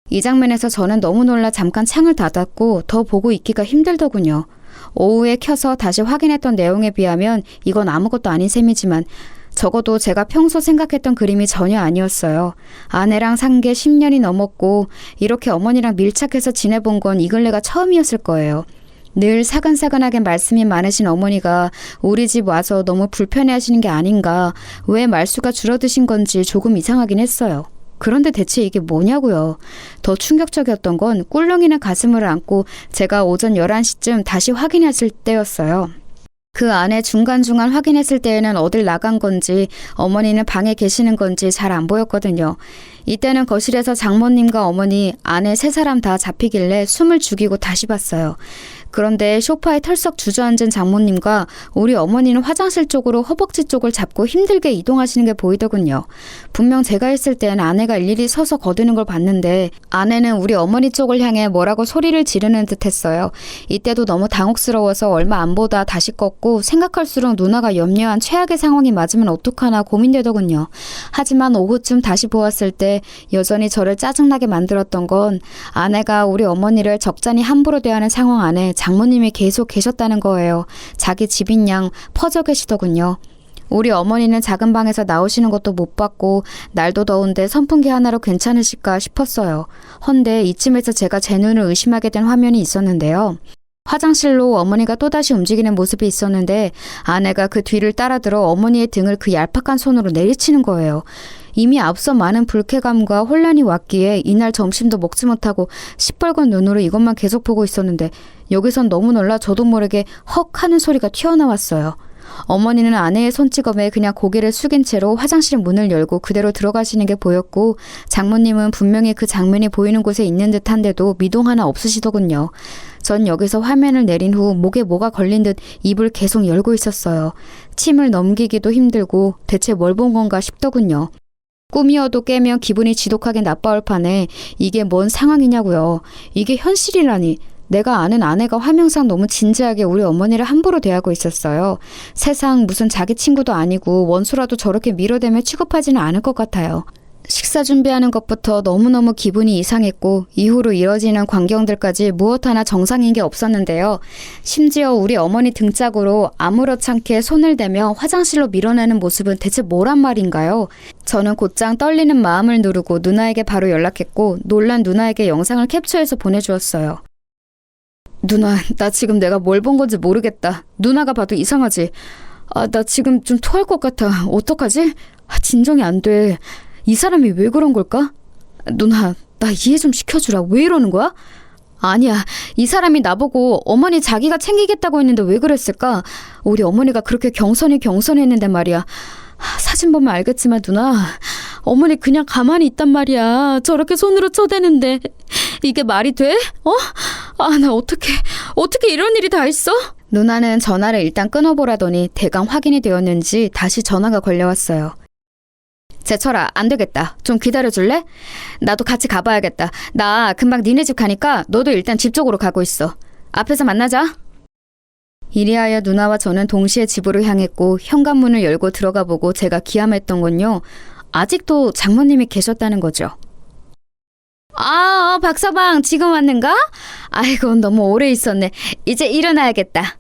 이 장면에서 저는 너무 놀라 잠깐 창을 닫았고 더 보고 있기가 힘들더군요. 오후에 켜서 다시 확인했던 내용에 비하면 이건 아무것도 아닌 셈이지만 적어도 제가 평소 생각했던 그림이 전혀 아니었어요. 아내랑 산 게 10년이 넘었고 이렇게 어머니랑 밀착해서 지내본 건 이 근래가 처음이었을 거예요. 늘 사근사근하게 말씀이 많으신 어머니가 우리 집 와서 너무 불편해하시는 게 아닌가, 왜 말수가 줄어드신 건지 조금 이상하긴 했어요. 그런데 대체 이게 뭐냐고요. 더 충격적이었던 건 꿀렁이는 가슴을 안고 제가 오전 11시쯤 다시 확인했을 때였어요. 그 안에 중간중간 확인했을 때에는 어딜 나간 건지 어머니는 방에 계시는 건지 잘 안 보였거든요. 이때는 거실에서 장모님과 어머니, 아내 세 사람 다 잡히길래 숨을 죽이고 다시 봤어요. 그런데 소파에 털썩 주저앉은 장모님과 우리 어머니는 화장실 쪽으로 허벅지 쪽을 잡고 힘들게 이동하시는 게 보이더군요. 분명 제가 있을 땐 아내가 일일이 서서 거드는 걸 봤는데 아내는 우리 어머니 쪽을 향해 뭐라고 소리를 지르는 듯 했어요. 이때도 너무 당혹스러워서 얼마 안 보다 다시 껐고 생각할수록 누나가 염려한 최악의 상황이 맞으면 어떡하나 고민되더군요. 하지만 오후쯤 다시 보았을 때 여전히 저를 짜증나게 만들었던 건 아내가 우리 어머니를 적잖이 함부로 대하는 상황 안에 장모님이 계속 계셨다는 거예요. 자기 집인 양 퍼져 계시더군요. 우리 어머니는 작은 방에서 나오시는 것도 못 봤고 날도 더운데 선풍기 하나로 괜찮으실까 싶었어요. 헌데 이쯤에서 제가 제 눈을 의심하게 된 화면이 있었는데요. 화장실로 어머니가 또다시 움직이는 모습이 있었는데 아내가 그 뒤를 따라들어 어머니의 등을 그 얄팍한 손으로 내리치는 거예요. 이미 앞서 많은 불쾌감과 혼란이 왔기에 이날 점심도 먹지 못하고 시뻘건 눈으로 이것만 계속 보고 있었는데 여기선 너무 놀라 저도 모르게 헉 하는 소리가 튀어나왔어요. 어머니는 아내의 손찌검에 그냥 고개를 숙인 채로 화장실 문을 열고 그대로 들어가시는 게 보였고 장모님은 분명히 그 장면이 보이는 곳에 있는 듯한데도 미동 하나 없으시더군요. 전 여기서 화면을 내린 후 목에 뭐가 걸린 듯 입을 계속 열고 있었어요. 침을 넘기기도 힘들고 대체 뭘 본 건가 싶더군요. 꿈이어도 깨면 기분이 지독하게 나빠올 판에 이게 뭔 상황이냐고요. 이게 현실이라니. 내가 아는 아내가 화면상 너무 진지하게 우리 어머니를 함부로 대하고 있었어요. 세상 무슨 자기 친구도 아니고 원수라도 저렇게 밀어대며 취급하지는 않을 것 같아요. 식사 준비하는 것부터 너무너무 기분이 이상했고 이후로 이뤄지는 광경들까지 무엇 하나 정상인 게 없었는데요. 심지어 우리 어머니 등짝으로 아무렇지 않게 손을 대며 화장실로 밀어내는 모습은 대체 뭐란 말인가요? 저는 곧장 떨리는 마음을 누르고 누나에게 바로 연락했고 놀란 누나에게 영상을 캡처해서 보내주었어요. 누나, 나 지금 내가 뭘 본 건지 모르겠다. 누나가 봐도 이상하지? 나 지금 좀 토할 것 같아. 어떡하지? 진정이 안 돼. 이 사람이 왜 그런 걸까? 누나, 나 이해 좀 시켜주라. 왜 이러는 거야? 아니야. 이 사람이 나보고 어머니 자기가 챙기겠다고 했는데 왜 그랬을까? 우리 어머니가 그렇게 경선했는데 말이야. 사진 보면 알겠지만 누나, 어머니 그냥 가만히 있단 말이야. 저렇게 손으로 쳐대는데 이게 말이 돼? 나 어떻게 이런 일이 다 있어? 누나는 전화를 일단 끊어보라더니 대강 확인이 되었는지 다시 전화가 걸려왔어요. 제철아, 안 되겠다. 좀 기다려줄래? 나도 같이 가봐야겠다. 나 금방 니네 집 가니까 너도 일단 집 쪽으로 가고 있어. 앞에서 만나자. 이리하여 누나와 저는 동시에 집으로 향했고 현관문을 열고 들어가 보고 제가 기함했던 건요. 아직도 장모님이 계셨다는 거죠. 박서방 지금 왔는가? 아이고, 너무 오래 있었네. 이제 일어나야겠다.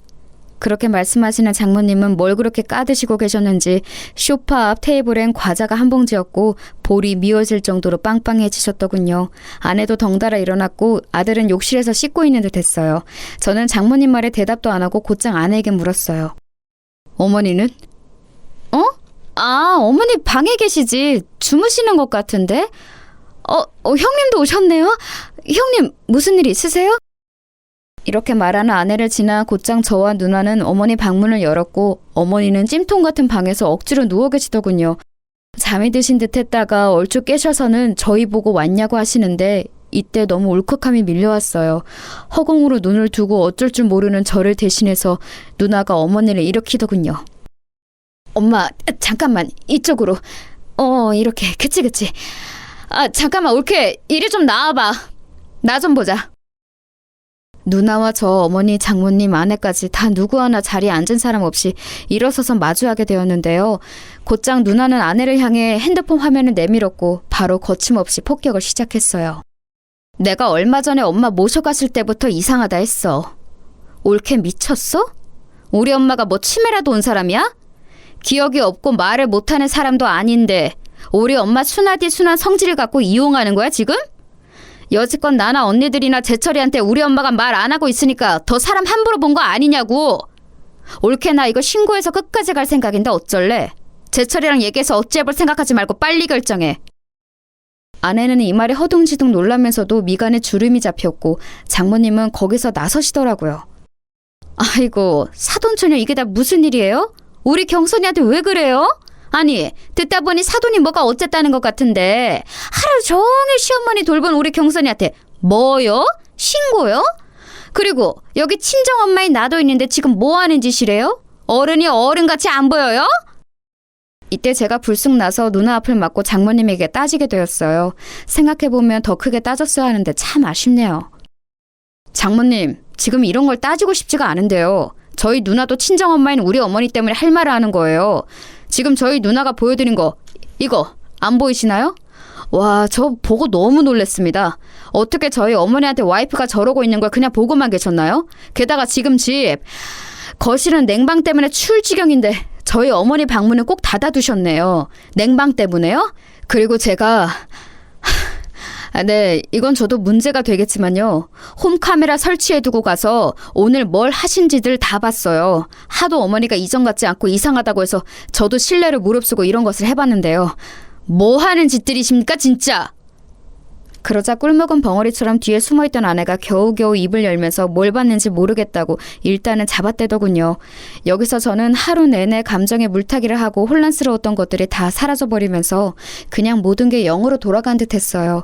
그렇게 말씀하시는 장모님은 뭘 그렇게 까드시고 계셨는지 소파 앞 테이블엔 과자가 한 봉지였고 볼이 미어질 정도로 빵빵해지셨더군요. 아내도 덩달아 일어났고 아들은 욕실에서 씻고 있는 듯 했어요. 저는 장모님 말에 대답도 안 하고 곧장 아내에게 물었어요. 어머니는? 어머니 방에 계시지. 주무시는 것 같은데? 형님도 오셨네요? 형님 무슨 일 있으세요? 이렇게 말하는 아내를 지나 곧장 저와 누나는 어머니 방문을 열었고 어머니는 찜통 같은 방에서 억지로 누워 계시더군요. 잠이 드신 듯 했다가 얼추 깨셔서는 저희 보고 왔냐고 하시는데 이때 너무 울컥함이 밀려왔어요. 허공으로 눈을 두고 어쩔 줄 모르는 저를 대신해서 누나가 어머니를 일으키더군요. 엄마, 잠깐만, 이쪽으로. 이렇게, 그치. 잠깐만, 올케, 이리 좀 나와봐. 나 좀 보자. 누나와 저 어머니, 장모님, 아내까지 다 누구 하나 자리에 앉은 사람 없이 일어서서 마주하게 되었는데요. 곧장 누나는 아내를 향해 핸드폰 화면을 내밀었고 바로 거침없이 폭격을 시작했어요. 내가 얼마 전에 엄마 모셔갔을 때부터 이상하다 했어. 올케 미쳤어? 우리 엄마가 뭐 치매라도 온 사람이야? 기억이 없고 말을 못하는 사람도 아닌데 우리 엄마 순하디 순한 성질을 갖고 이용하는 거야 지금? 여지껏 나나 언니들이나 제철이한테 우리 엄마가 말 안 하고 있으니까 더 사람 함부로 본 거 아니냐고. 올케 나 이거 신고해서 끝까지 갈 생각인데 어쩔래? 제철이랑 얘기해서 어찌해볼 생각하지 말고 빨리 결정해. 아내는 이 말에 허둥지둥 놀라면서도 미간에 주름이 잡혔고 장모님은 거기서 나서시더라고요. 아이고, 사돈처녀 이게 다 무슨 일이에요? 우리 경선이한테 왜 그래요? 아니, 듣다 보니 사돈이 뭐가 어쨌다는 것 같은데 하루 종일 시어머니 돌본 우리 경선이한테 뭐요? 신고요? 그리고 여기 친정엄마인 나도 있는데 지금 뭐 하는 짓이래요? 어른이 어른같이 안 보여요? 이때 제가 불쑥 나서 누나 앞을 막고 장모님에게 따지게 되었어요. 생각해보면 더 크게 따졌어야 하는데 참 아쉽네요. 장모님, 지금 이런 걸 따지고 싶지가 않은데요. 저희 누나도 친정엄마인 우리 어머니 때문에 할 말을 하는 거예요. 지금 저희 누나가 보여드린 거, 이거 안 보이시나요? 와, 저 보고 너무 놀랐습니다. 어떻게 저희 어머니한테 와이프가 저러고 있는 걸 그냥 보고만 계셨나요? 게다가 지금 집 거실은 냉방 때문에 추울 지경인데 저희 어머니 방문은 꼭 닫아두셨네요. 냉방 때문에요? 그리고 제가 네, 이건 저도 문제가 되겠지만요. 홈카메라 설치해두고 가서 오늘 뭘 하신지들 다 봤어요. 하도 어머니가 이전 같지 않고 이상하다고 해서 저도 신뢰를 무릅쓰고 이런 것을 해봤는데요. 뭐 하는 짓들이십니까 진짜? 그러자 꿀먹은 벙어리처럼 뒤에 숨어있던 아내가 겨우겨우 입을 열면서 뭘 봤는지 모르겠다고 일단은 잡아떼더군요. 여기서 저는 하루 내내 감정에 물타기를 하고 혼란스러웠던 것들이 다 사라져버리면서 그냥 모든 게 영으로 돌아간 듯 했어요.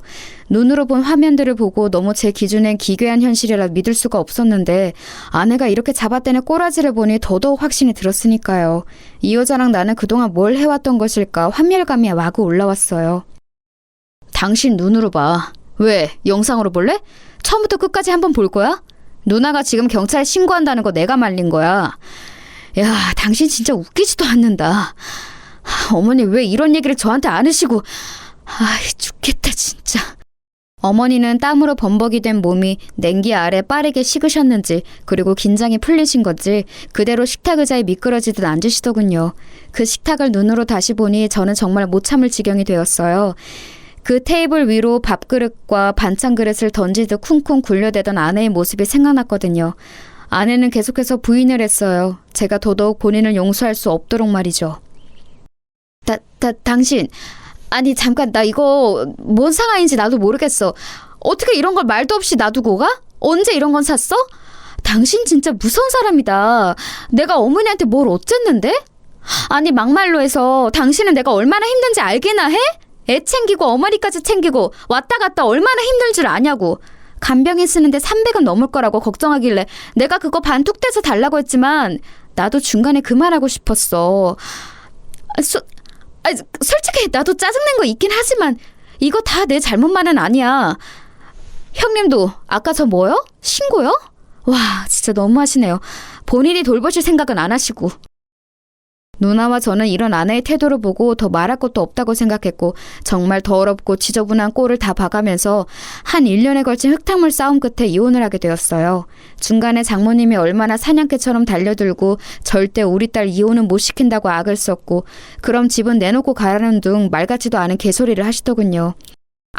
눈으로 본 화면들을 보고 너무 제 기준엔 기괴한 현실이라 믿을 수가 없었는데 아내가 이렇게 잡아떼는 꼬라지를 보니 더더욱 확신이 들었으니까요. 이 여자랑 나는 그동안 뭘 해왔던 것일까 환멸감이 마구 올라왔어요. 당신 눈으로 봐. 왜? 영상으로 볼래? 처음부터 끝까지 한번 볼 거야? 누나가 지금 경찰에 신고한다는 거 내가 말린 거야. 야, 당신 진짜 웃기지도 않는다. 어머니 왜 이런 얘기를 저한테 안 하시고. 죽겠다 진짜. 어머니는 땀으로 범벅이 된 몸이 냉기 아래 빠르게 식으셨는지 그리고 긴장이 풀리신 건지 그대로 식탁 의자에 미끄러지듯 앉으시더군요. 그 식탁을 눈으로 다시 보니 저는 정말 못 참을 지경이 되었어요. 그 테이블 위로 밥그릇과 반찬 그릇을 던지듯 쿵쿵 굴려대던 아내의 모습이 생각났거든요. 아내는 계속해서 부인을 했어요. 제가 더더욱 본인을 용서할 수 없도록 말이죠. 당신, 아니 잠깐 나 이거 뭔 상황인지 나도 모르겠어. 어떻게 이런 걸 말도 없이 놔두고 가? 언제 이런 건 샀어? 당신 진짜 무서운 사람이다. 내가 어머니한테 뭘 어쨌는데? 아니 막말로 해서 당신은 내가 얼마나 힘든지 알기나 해? 애 챙기고 어머니까지 챙기고 왔다 갔다 얼마나 힘들 줄 아냐고. 간병인 쓰는데 300은 넘을 거라고 걱정하길래 내가 그거 반 뚝 떼서 달라고 했지만 나도 중간에 그 말하고 싶었어. 솔직히 나도 짜증낸 거 있긴 하지만 이거 다 내 잘못만은 아니야. 형님도 아까 저 뭐요? 신고요? 와 진짜 너무하시네요. 본인이 돌보실 생각은 안 하시고. 누나와 저는 이런 아내의 태도를 보고 더 말할 것도 없다고 생각했고 정말 더럽고 지저분한 꼴을 다 봐가면서 한 1년에 걸친 흙탕물 싸움 끝에 이혼을 하게 되었어요. 중간에 장모님이 얼마나 사냥개처럼 달려들고 절대 우리 딸 이혼은 못 시킨다고 악을 썼고 그럼 집은 내놓고 가라는 둥 말 같지도 않은 개소리를 하시더군요.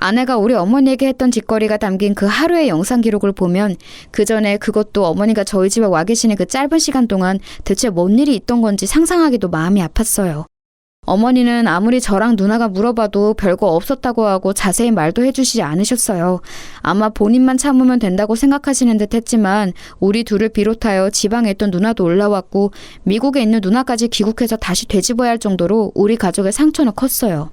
아내가 우리 어머니에게 했던 짓거리가 담긴 그 하루의 영상 기록을 보면 그 전에 그것도 어머니가 저희 집에 와 계시는 그 짧은 시간 동안 대체 뭔 일이 있던 건지 상상하기도 마음이 아팠어요. 어머니는 아무리 저랑 누나가 물어봐도 별거 없었다고 하고 자세히 말도 해주시지 않으셨어요. 아마 본인만 참으면 된다고 생각하시는 듯 했지만 우리 둘을 비롯하여 지방에 있던 누나도 올라왔고 미국에 있는 누나까지 귀국해서 다시 되짚어야 할 정도로 우리 가족의 상처는 컸어요.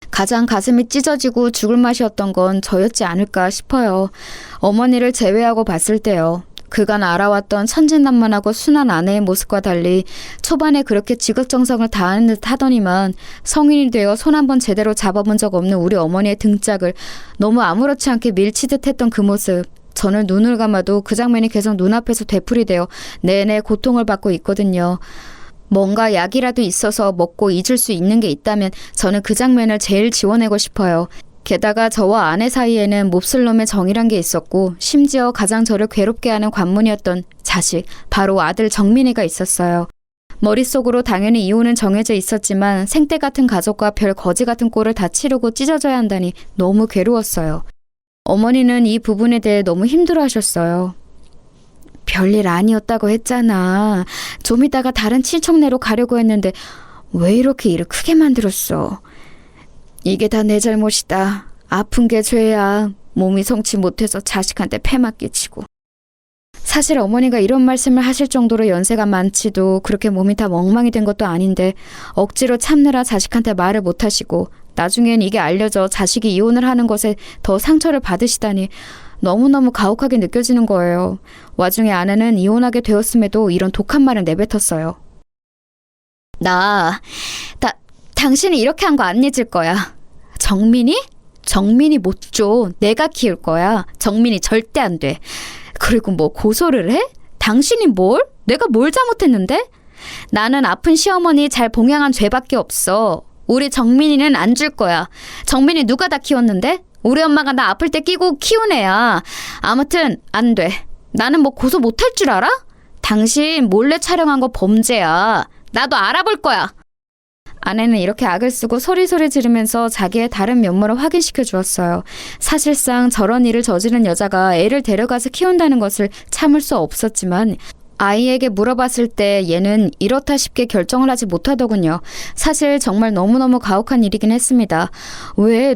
가장 가슴이 찢어지고 죽을 맛이었던 건 저였지 않을까 싶어요. 어머니를 제외하고 봤을 때요. 그간 알아왔던 천진난만하고 순한 아내의 모습과 달리 초반에 그렇게 지극정성을 다하는 듯 하더니만 성인이 되어 손 한 번 제대로 잡아본 적 없는 우리 어머니의 등짝을 너무 아무렇지 않게 밀치듯 했던 그 모습. 저는 눈을 감아도 그 장면이 계속 눈앞에서 되풀이되어 내내 고통을 받고 있거든요. 뭔가 약이라도 있어서 먹고 잊을 수 있는 게 있다면 저는 그 장면을 제일 지워내고 싶어요. 게다가 저와 아내 사이에는 몹쓸 놈의 정이란 게 있었고 심지어 가장 저를 괴롭게 하는 관문이었던 자식, 바로 아들 정민이가 있었어요. 머릿속으로 당연히 이혼은 정해져 있었지만 생떼 같은 가족과 별 거지 같은 꼴을 다 치르고 찢어져야 한다니 너무 괴로웠어요. 어머니는 이 부분에 대해 너무 힘들어하셨어요. 별일 아니었다고 했잖아. 좀 이따가 다른 친척네로 가려고 했는데 왜 이렇게 일을 크게 만들었어? 이게 다 내 잘못이다. 아픈 게 죄야. 몸이 성치 못해서 자식한테 패만 끼치고. 사실 어머니가 이런 말씀을 하실 정도로 연세가 많지도 그렇게 몸이 다 멍망이 된 것도 아닌데 억지로 참느라 자식한테 말을 못하시고 나중엔 이게 알려져 자식이 이혼을 하는 것에 더 상처를 받으시다니 너무너무 가혹하게 느껴지는 거예요. 와중에 아내는 이혼하게 되었음에도 이런 독한 말을 내뱉었어요. 당신이 이렇게 한 거 안 잊을 거야. 정민이? 정민이 못 줘. 내가 키울 거야. 정민이 절대 안 돼. 그리고 뭐 고소를 해? 당신이 뭘? 내가 뭘 잘못했는데? 나는 아픈 시어머니 잘 봉양한 죄밖에 없어. 우리 정민이는 안 줄 거야. 정민이 누가 다 키웠는데? 우리 엄마가 나 아플 때 끼고 키운 애야. 아무튼 안 돼. 나는 뭐 고소 못할 줄 알아? 당신 몰래 촬영한 거 범죄야. 나도 알아볼 거야. 아내는 이렇게 악을 쓰고 소리소리 지르면서 자기의 다른 면모를 확인시켜 주었어요. 사실상 저런 일을 저지른 여자가 애를 데려가서 키운다는 것을 참을 수 없었지만 아이에게 물어봤을 때 얘는 이렇다 싶게 결정을 하지 못하더군요. 사실 정말 너무너무 가혹한 일이긴 했습니다.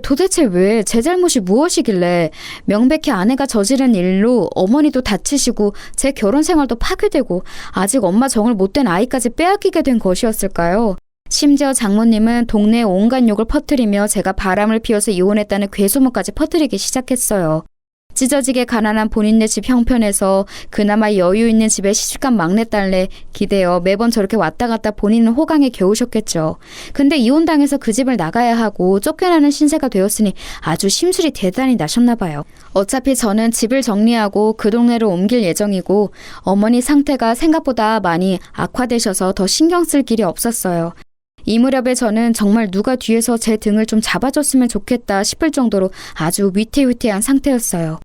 도대체 왜 제 잘못이 무엇이길래 명백히 아내가 저지른 일로 어머니도 다치시고 제 결혼 생활도 파괴되고 아직 엄마 정을 못된 아이까지 빼앗기게 된 것이었을까요? 심지어 장모님은 동네에 온갖 욕을 퍼뜨리며 제가 바람을 피워서 이혼했다는 괴소문까지 퍼뜨리기 시작했어요. 찢어지게 가난한 본인네 집 형편에서 그나마 여유 있는 집에 시집간 막내딸내 기대어 매번 저렇게 왔다 갔다 본인은 호강에 겨우셨겠죠. 근데 이혼당해서 그 집을 나가야 하고 쫓겨나는 신세가 되었으니 아주 심술이 대단히 나셨나 봐요. 어차피 저는 집을 정리하고 그 동네로 옮길 예정이고 어머니 상태가 생각보다 많이 악화되셔서 더 신경 쓸 길이 없었어요. 이 무렵에 저는 정말 누가 뒤에서 제 등을 좀 잡아줬으면 좋겠다 싶을 정도로 아주 위태위태한 상태였어요.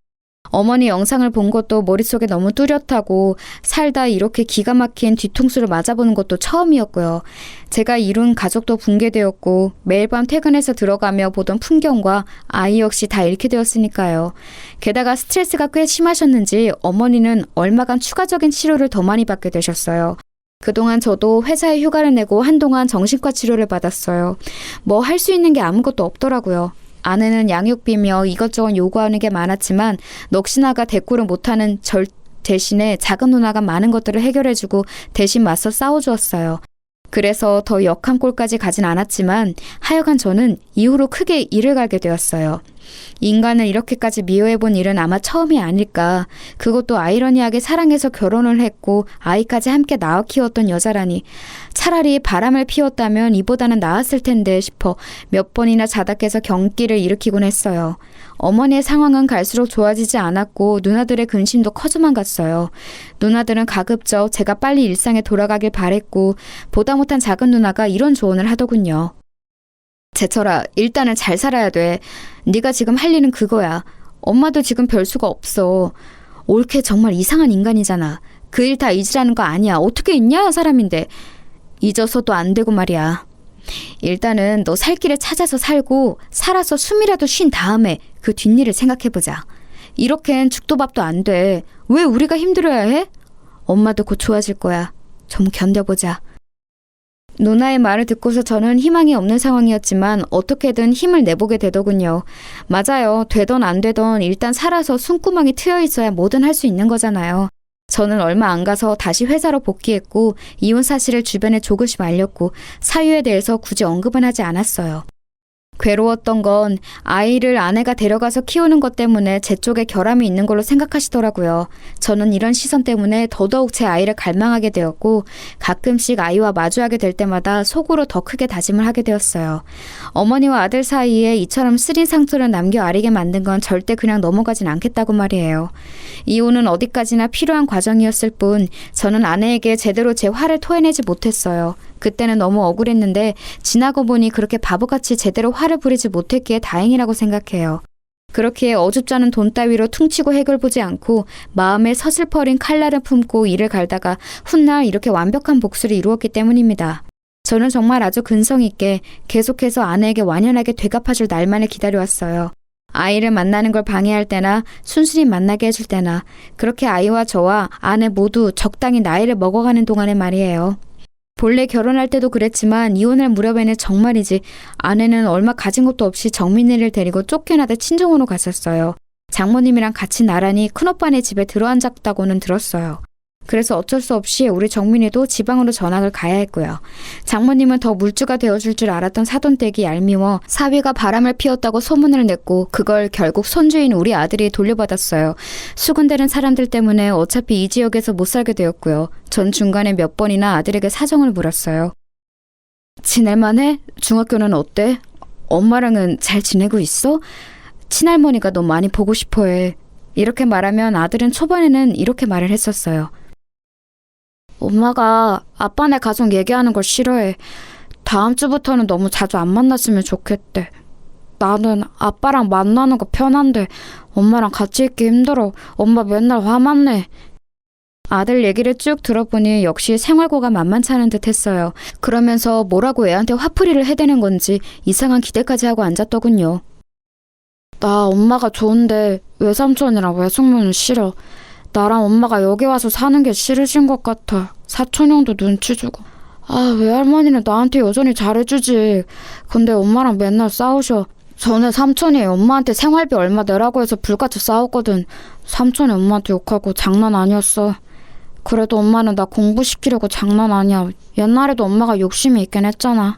어머니 영상을 본 것도 머릿속에 너무 뚜렷하고 살다 이렇게 기가 막힌 뒤통수를 맞아보는 것도 처음이었고요. 제가 이룬 가족도 붕괴되었고 매일 밤 퇴근해서 들어가며 보던 풍경과 아이 역시 다 잃게 되었으니까요. 게다가 스트레스가 꽤 심하셨는지 어머니는 얼마간 추가적인 치료를 더 많이 받게 되셨어요. 그동안 저도 회사에 휴가를 내고 한동안 정신과 치료를 받았어요. 뭐 할 수 있는 게 아무것도 없더라고요. 아내는 양육비며 이것저것 요구하는 게 많았지만 넋이나가 대꾸를 못하는 절 대신에 작은 누나가 많은 것들을 해결해주고 대신 맞서 싸워주었어요. 그래서 더 역한 꼴까지 가진 않았지만 하여간 저는 이후로 크게 일을 갈게 되었어요. 인간을 이렇게까지 미워해본 일은 아마 처음이 아닐까. 그것도 아이러니하게 사랑해서 결혼을 했고 아이까지 함께 낳아 키웠던 여자라니. 차라리 바람을 피웠다면 이보다는 나았을 텐데 싶어 몇 번이나 자다 깨서 경기를 일으키곤 했어요. 어머니의 상황은 갈수록 좋아지지 않았고 누나들의 근심도 커져만 갔어요. 누나들은 가급적 제가 빨리 일상에 돌아가길 바랬고 보다 못한 작은 누나가 이런 조언을 하더군요. 제철아, 일단은 잘 살아야 돼. 네가 지금 할 일은 그거야. 엄마도 지금 별 수가 없어. 올케 정말 이상한 인간이잖아. 그 일 다 잊으라는 거 아니야. 어떻게 잊냐, 사람인데. 잊어서도 안 되고 말이야. 일단은 너 살 길을 찾아서 살고 살아서 숨이라도 쉰 다음에 그 뒷일을 생각해보자. 이렇게는 죽도 밥도 안 돼. 왜 우리가 힘들어야 해? 엄마도 곧 좋아질 거야. 좀 견뎌보자. 누나의 말을 듣고서 저는 희망이 없는 상황이었지만 어떻게든 힘을 내보게 되더군요. 맞아요. 되던 안 되던 일단 살아서 숨구멍이 트여 있어야 뭐든 할 수 있는 거잖아요. 저는 얼마 안 가서 다시 회사로 복귀했고 이혼 사실을 주변에 조금씩 알렸고 사유에 대해서 굳이 언급은 하지 않았어요. 괴로웠던 건 아이를 아내가 데려가서 키우는 것 때문에 제 쪽에 결함이 있는 걸로 생각하시더라고요. 저는 이런 시선 때문에 더더욱 제 아이를 갈망하게 되었고 가끔씩 아이와 마주하게 될 때마다 속으로 더 크게 다짐을 하게 되었어요. 어머니와 아들 사이에 이처럼 쓰린 상처를 남겨 아리게 만든 건 절대 그냥 넘어가진 않겠다고 말이에요. 이혼은 어디까지나 필요한 과정이었을 뿐 저는 아내에게 제대로 제 화를 토해내지 못했어요. 그때는 너무 억울했는데 지나고 보니 그렇게 바보같이 제대로 화를 부리지 못했기에 다행이라고 생각해요. 그렇게 어줍잖은 돈 따위로 퉁치고 해결 보지 않고 마음에 서슬퍼린 칼날을 품고 이를 갈다가 훗날 이렇게 완벽한 복수를 이루었기 때문입니다. 저는 정말 아주 근성 있게 계속해서 아내에게 완연하게 되갚아줄 날만을 기다려왔어요. 아이를 만나는 걸 방해할 때나 순순히 만나게 해줄 때나 그렇게 아이와 저와 아내 모두 적당히 나이를 먹어가는 동안에 말이에요. 본래 결혼할 때도 그랬지만 이혼할 무렵에는 정말이지 아내는 얼마 가진 것도 없이 정민이를 데리고 쫓겨나다 친정으로 갔었어요. 장모님이랑 같이 나란히 큰오빠네 집에 들어앉았다고는 들었어요. 그래서 어쩔 수 없이 우리 정민이도 지방으로 전학을 가야 했고요. 장모님은 더 물주가 되어줄 줄 알았던 사돈댁이 얄미워 사위가 바람을 피웠다고 소문을 냈고 그걸 결국 손주인 우리 아들이 돌려받았어요. 수군대는 사람들 때문에 어차피 이 지역에서 못 살게 되었고요. 전 중간에 몇 번이나 아들에게 사정을 물었어요. 지낼만해? 중학교는 어때? 엄마랑은 잘 지내고 있어? 친할머니가 너 많이 보고 싶어해. 이렇게 말하면 아들은 초반에는 이렇게 말을 했었어요. 엄마가 아빠네 가족 얘기하는 걸 싫어해. 다음 주부터는 너무 자주 안 만났으면 좋겠대. 나는 아빠랑 만나는 거 편한데 엄마랑 같이 있기 힘들어. 엄마 맨날 화만 내. 아들 얘기를 쭉 들어보니 역시 생활고가 만만치 않은 듯 했어요. 그러면서 뭐라고 애한테 화풀이를 해대는 건지 이상한 기대까지 하고 앉았더군요. 나 엄마가 좋은데 외삼촌이랑 외숙모는 싫어. 나랑 엄마가 여기 와서 사는 게 싫으신 것 같아. 사촌 형도 눈치 주고. 아, 외할머니는 나한테 여전히 잘해주지. 근데 엄마랑 맨날 싸우셔. 전에 삼촌이 엄마한테 생활비 얼마 내라고 해서 불같이 싸웠거든. 삼촌이 엄마한테 욕하고 장난 아니었어. 그래도 엄마는 나 공부시키려고 장난 아니야. 옛날에도 엄마가 욕심이 있긴 했잖아.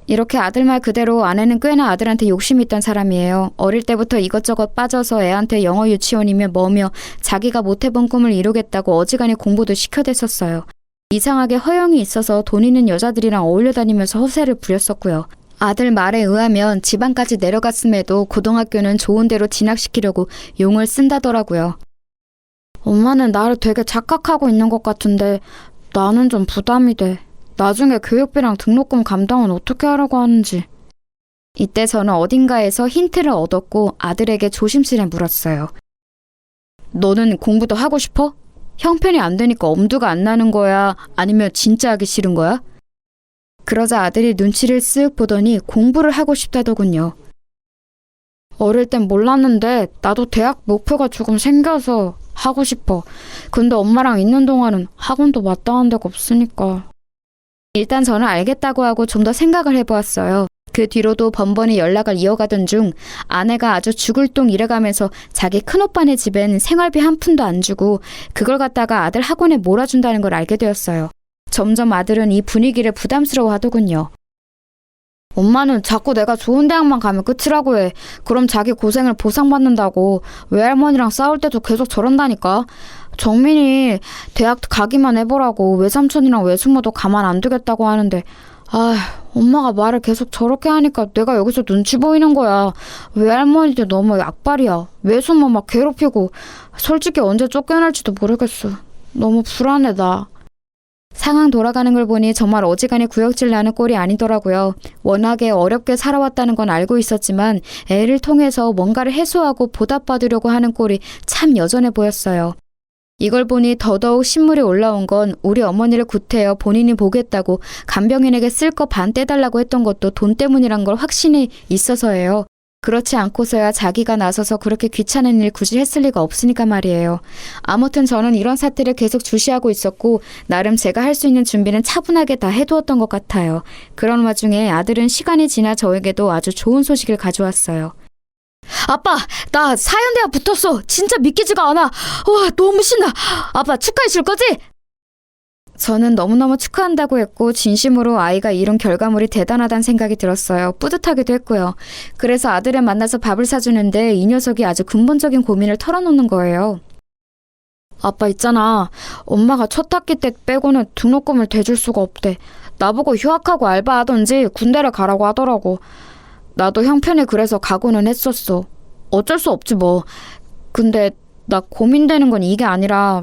이렇게 아들 말 그대로 아내는 꽤나 아들한테 욕심이 있던 사람이에요. 어릴 때부터 이것저것 빠져서 애한테 영어 유치원이며 뭐며 자기가 못해본 꿈을 이루겠다고 어지간히 공부도 시켜댔었어요. 이상하게 허영이 있어서 돈 있는 여자들이랑 어울려 다니면서 허세를 부렸었고요. 아들 말에 의하면 지방까지 내려갔음에도 고등학교는 좋은 데로 진학시키려고 용을 쓴다더라고요. 엄마는 나를 되게 착각하고 있는 것 같은데 나는 좀 부담이 돼. 나중에 교육비랑 등록금 감당은 어떻게 하려고 하는지. 이때 저는 어딘가에서 힌트를 얻었고 아들에게 조심스레 물었어요. 너는 공부도 하고 싶어? 형편이 안 되니까 엄두가 안 나는 거야? 아니면 진짜 하기 싫은 거야? 그러자 아들이 눈치를 쓱 보더니 공부를 하고 싶다더군요. 어릴 땐 몰랐는데 나도 대학 목표가 조금 생겨서 하고 싶어. 근데 엄마랑 있는 동안은 학원도 마땅한 데가 없으니까. 일단 저는 알겠다고 하고 좀 더 생각을 해보았어요. 그 뒤로도 번번이 연락을 이어가던 중 아내가 아주 죽을 똥 일해가면서 자기 큰오빠네 집엔 생활비 한 푼도 안 주고 그걸 갖다가 아들 학원에 몰아준다는 걸 알게 되었어요. 점점 아들은 이 분위기를 부담스러워하더군요. 엄마는 자꾸 내가 좋은 대학만 가면 끝이라고 해. 그럼 자기 고생을 보상받는다고. 외할머니랑 싸울 때도 계속 저런다니까. 정민이 대학 가기만 해보라고. 외삼촌이랑 외숙모도 가만 안 두겠다고 하는데 엄마가 말을 계속 저렇게 하니까 내가 여기서 눈치 보이는 거야. 외할머니도 너무 약발이야. 외숙모 막 괴롭히고. 솔직히 언제 쫓겨날지도 모르겠어. 너무 불안해 나. 상황 돌아가는 걸 보니 정말 어지간히 구역질 나는 꼴이 아니더라고요. 워낙에 어렵게 살아왔다는 건 알고 있었지만 애를 통해서 뭔가를 해소하고 보답받으려고 하는 꼴이 참 여전해 보였어요. 이걸 보니 더더욱 신물이 올라온 건 우리 어머니를 구태여 본인이 보겠다고 간병인에게 쓸 거 반 떼달라고 했던 것도 돈 때문이란 걸 확신이 있어서예요. 그렇지 않고서야 자기가 나서서 그렇게 귀찮은 일 굳이 했을 리가 없으니까 말이에요. 아무튼 저는 이런 사태를 계속 주시하고 있었고 나름 제가 할 수 있는 준비는 차분하게 다 해두었던 것 같아요. 그런 와중에 아들은 시간이 지나 저에게도 아주 좋은 소식을 가져왔어요. 아빠, 나 사연대학 붙었어. 진짜 믿기지가 않아. 와, 너무 신나. 아빠 축하해 줄 거지? 저는 너무너무 축하한다고 했고 진심으로 아이가 이룬 결과물이 대단하다는 생각이 들었어요. 뿌듯하기도 했고요. 그래서 아들을 만나서 밥을 사주는데 이 녀석이 아주 근본적인 고민을 털어놓는 거예요. 아빠 있잖아. 엄마가 첫 학기 때 빼고는 등록금을 대줄 수가 없대. 나보고 휴학하고 알바하던지 군대를 가라고 하더라고. 나도 형편이 그래서 가고는 했었어. 어쩔 수 없지 뭐. 근데 나 고민되는 건 이게 아니라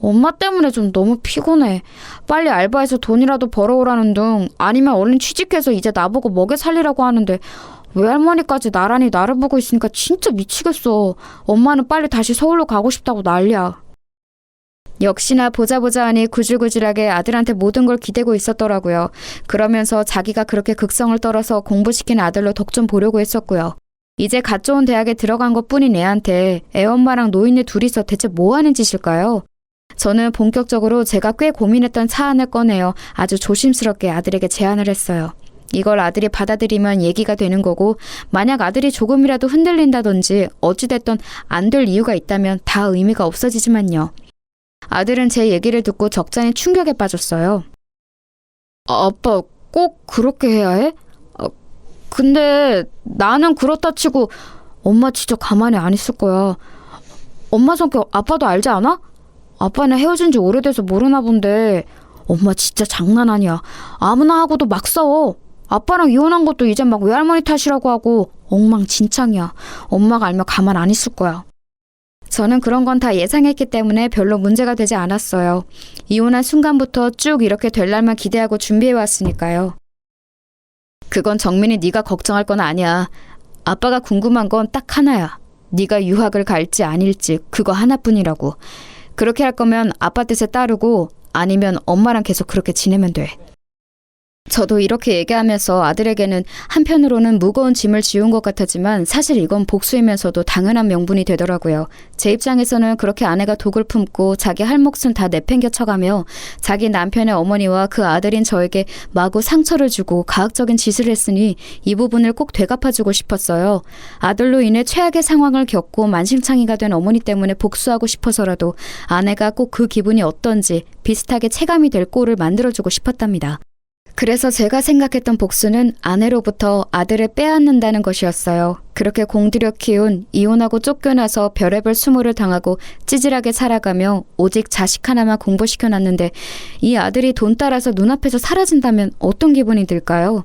엄마 때문에 좀 너무 피곤해. 빨리 알바해서 돈이라도 벌어오라는 둥 아니면 얼른 취직해서 이제 나보고 먹여 살리라고 하는데 외할머니까지 나란히 나를 보고 있으니까 진짜 미치겠어. 엄마는 빨리 다시 서울로 가고 싶다고 난리야. 역시나 보자 하니 구질구질하게 아들한테 모든 걸 기대고 있었더라고요. 그러면서 자기가 그렇게 극성을 떨어서 공부시킨 아들로 덕 좀 보려고 했었고요. 이제 갓 좋은 대학에 들어간 것뿐인 애한테 애엄마랑 노인네 둘이서 대체 뭐 하는 짓일까요? 저는 본격적으로 제가 꽤 고민했던 사안을 꺼내어 아주 조심스럽게 아들에게 제안을 했어요. 이걸 아들이 받아들이면 얘기가 되는 거고 만약 아들이 조금이라도 흔들린다든지 어찌됐든 안 될 이유가 있다면 다 의미가 없어지지만요. 아들은 제 얘기를 듣고 적잖이 충격에 빠졌어요. 아빠 꼭 그렇게 해야 해? 근데 나는 그렇다 치고 엄마 진짜 가만히 안 있을 거야. 엄마 성격 아빠도 알지 않아? 아빠는 헤어진 지 오래돼서 모르나 본데 엄마 진짜 장난 아니야. 아무나 하고도 막 싸워. 아빠랑 이혼한 것도 이제 막 외할머니 탓이라고 하고 엉망진창이야. 엄마가 알면 가만 안 있을 거야. 저는 그런 건 다 예상했기 때문에 별로 문제가 되지 않았어요. 이혼한 순간부터 쭉 이렇게 될 날만 기대하고 준비해왔으니까요. 그건 정민이 네가 걱정할 건 아니야. 아빠가 궁금한 건 딱 하나야. 네가 유학을 갈지 아닐지 그거 하나뿐이라고. 그렇게 할 거면 아빠 뜻에 따르고 아니면 엄마랑 계속 그렇게 지내면 돼. 저도 이렇게 얘기하면서 아들에게는 한편으로는 무거운 짐을 지운 것 같았지만 사실 이건 복수이면서도 당연한 명분이 되더라고요. 제 입장에서는 그렇게 아내가 독을 품고 자기 할 몫은 다 내팽겨 쳐가며 자기 남편의 어머니와 그 아들인 저에게 마구 상처를 주고 가학적인 짓을 했으니 이 부분을 꼭 되갚아주고 싶었어요. 아들로 인해 최악의 상황을 겪고 만신창이가 된 어머니 때문에 복수하고 싶어서라도 아내가 꼭 그 기분이 어떤지 비슷하게 체감이 될 꼴을 만들어주고 싶었답니다. 그래서 제가 생각했던 복수는 아내로부터 아들을 빼앗는다는 것이었어요. 그렇게 공들여 키운 이혼하고 쫓겨나서 별의별 수모를 당하고 찌질하게 살아가며 오직 자식 하나만 공부시켜놨는데 이 아들이 돈 따라서 눈앞에서 사라진다면 어떤 기분이 들까요?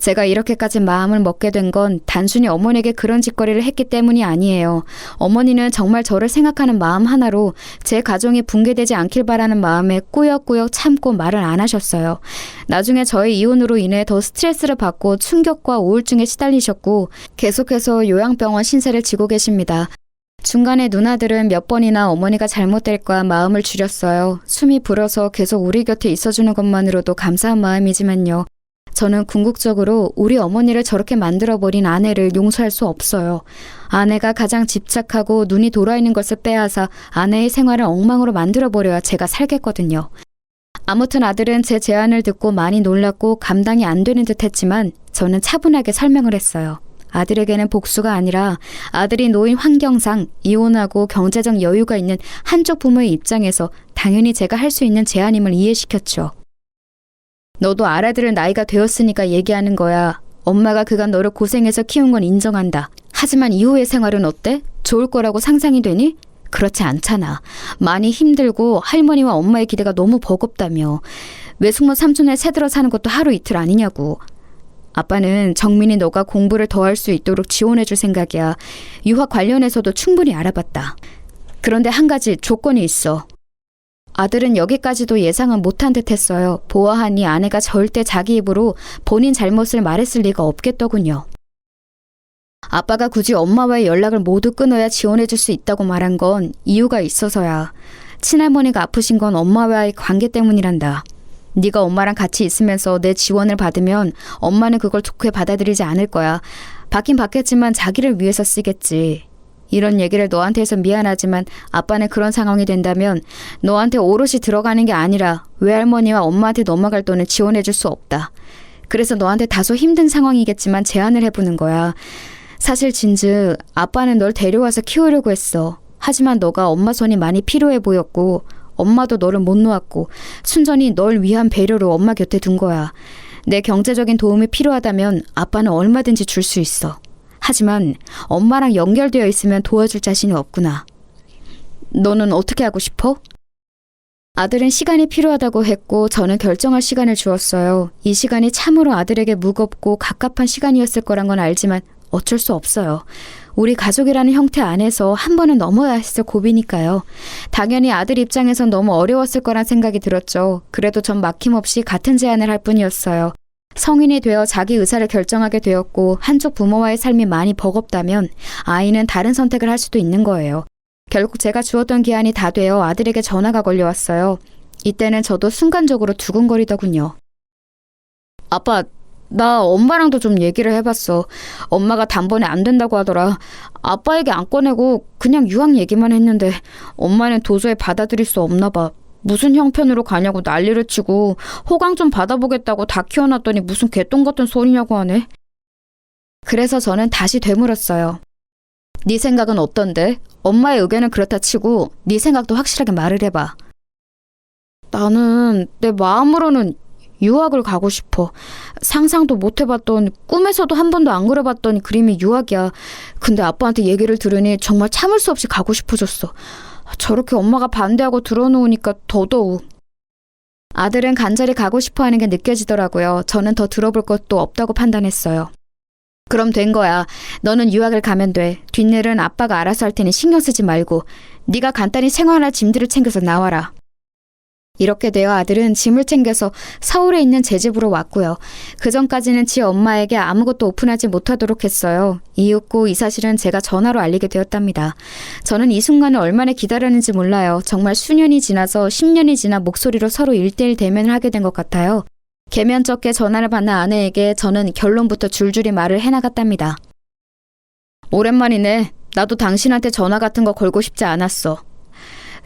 제가 이렇게까지 마음을 먹게 된 건 단순히 어머니에게 그런 짓거리를 했기 때문이 아니에요. 어머니는 정말 저를 생각하는 마음 하나로 제 가정이 붕괴되지 않길 바라는 마음에 꾸역꾸역 참고 말을 안 하셨어요. 나중에 저의 이혼으로 인해 더 스트레스를 받고 충격과 우울증에 시달리셨고 계속해서 요양병원 신세를 지고 계십니다. 중간에 누나들은 몇 번이나 어머니가 잘못될까 마음을 줄였어요. 숨이 불어서 계속 우리 곁에 있어주는 것만으로도 감사한 마음이지만요. 저는 궁극적으로 우리 어머니를 저렇게 만들어버린 아내를 용서할 수 없어요. 아내가 가장 집착하고 눈이 돌아있는 것을 빼앗아 아내의 생활을 엉망으로 만들어버려야 제가 살겠거든요. 아무튼 아들은 제 제안을 듣고 많이 놀랐고 감당이 안 되는 듯 했지만 저는 차분하게 설명을 했어요. 아들에게는 복수가 아니라 아들이 놓인 환경상 이혼하고 경제적 여유가 있는 한쪽 부모의 입장에서 당연히 제가 할 수 있는 제안임을 이해시켰죠. 너도 알아들을 나이가 되었으니까 얘기하는 거야. 엄마가 그간 너를 고생해서 키운 건 인정한다. 하지만 이후의 생활은 어때? 좋을 거라고 상상이 되니? 그렇지 않잖아. 많이 힘들고 할머니와 엄마의 기대가 너무 버겁다며. 외숙모 삼촌네 새들어 사는 것도 하루 이틀 아니냐고. 아빠는 정민이 너가 공부를 더 할 수 있도록 지원해줄 생각이야. 유학 관련해서도 충분히 알아봤다. 그런데 한 가지 조건이 있어. 아들은 여기까지도 예상은 못한 듯 했어요. 보아하니 아내가 절대 자기 입으로 본인 잘못을 말했을 리가 없겠더군요. 아빠가 굳이 엄마와의 연락을 모두 끊어야 지원해줄 수 있다고 말한 건 이유가 있어서야. 친할머니가 아프신 건 엄마와의 관계 때문이란다. 네가 엄마랑 같이 있으면서 내 지원을 받으면 엄마는 그걸 좋게 받아들이지 않을 거야. 받긴 받겠지만 자기를 위해서 쓰겠지. 이런 얘기를 너한테 해서 미안하지만 아빠는 그런 상황이 된다면 너한테 오롯이 들어가는 게 아니라 외할머니와 엄마한테 넘어갈 돈은 지원해줄 수 없다. 그래서 너한테 다소 힘든 상황이겠지만 제안을 해보는 거야. 사실 진즉 아빠는 널 데려와서 키우려고 했어. 하지만 너가 엄마 손이 많이 필요해 보였고 엄마도 너를 못 놓았고 순전히 널 위한 배려로 엄마 곁에 둔 거야. 내 경제적인 도움이 필요하다면 아빠는 얼마든지 줄 수 있어. 하지만 엄마랑 연결되어 있으면 도와줄 자신이 없구나. 너는 어떻게 하고 싶어? 아들은 시간이 필요하다고 했고 저는 결정할 시간을 주었어요. 이 시간이 참으로 아들에게 무겁고 갑갑한 시간이었을 거란 건 알지만 어쩔 수 없어요. 우리 가족이라는 형태 안에서 한 번은 넘어야 했을 고비니까요. 당연히 아들 입장에선 너무 어려웠을 거란 생각이 들었죠. 그래도 전 막힘없이 같은 제안을 할 뿐이었어요. 성인이 되어 자기 의사를 결정하게 되었고 한쪽 부모와의 삶이 많이 버겁다면 아이는 다른 선택을 할 수도 있는 거예요. 결국 제가 주었던 기한이 다 되어 아들에게 전화가 걸려왔어요. 이때는 저도 순간적으로 두근거리더군요. 아빠, 나 엄마랑도 좀 얘기를 해봤어. 엄마가 단번에 안 된다고 하더라. 아빠 얘기 안 꺼내고 그냥 유학 얘기만 했는데 엄마는 도저히 받아들일 수 없나 봐. 무슨 형편으로 가냐고 난리를 치고 호강 좀 받아보겠다고 다 키워놨더니 무슨 개똥 같은 소리냐고 하네. 그래서 저는 다시 되물었어요. 네 생각은 어떤데? 엄마의 의견은 그렇다 치고 네 생각도 확실하게 말을 해봐. 나는 내 마음으로는 유학을 가고 싶어. 상상도 못 해봤던, 꿈에서도 한 번도 안 그려봤던 그림이 유학이야. 근데 아빠한테 얘기를 들으니 정말 참을 수 없이 가고 싶어졌어. 저렇게 엄마가 반대하고 들어놓으니까 더더욱. 아들은 간절히 가고 싶어하는 게 느껴지더라고요. 저는 더 들어볼 것도 없다고 판단했어요. 그럼 된 거야. 너는 유학을 가면 돼. 뒷일은 아빠가 알아서 할 테니 신경 쓰지 말고 네가 간단히 생활할 짐들을 챙겨서 나와라. 이렇게 되어 아들은 짐을 챙겨서 서울에 있는 제 집으로 왔고요. 그전까지는 지 엄마에게 아무것도 오픈하지 못하도록 했어요. 이윽고 이 사실은 제가 전화로 알리게 되었답니다. 저는 이 순간을 얼마나 기다렸는지 몰라요. 정말 수년이 지나서 10년이 지나 목소리로 서로 1대1 대면을 하게 된 것 같아요. 개면쩍게 전화를 받는 아내에게 저는 결론부터 줄줄이 말을 해나갔답니다. 오랜만이네. 나도 당신한테 전화 같은 거 걸고 싶지 않았어.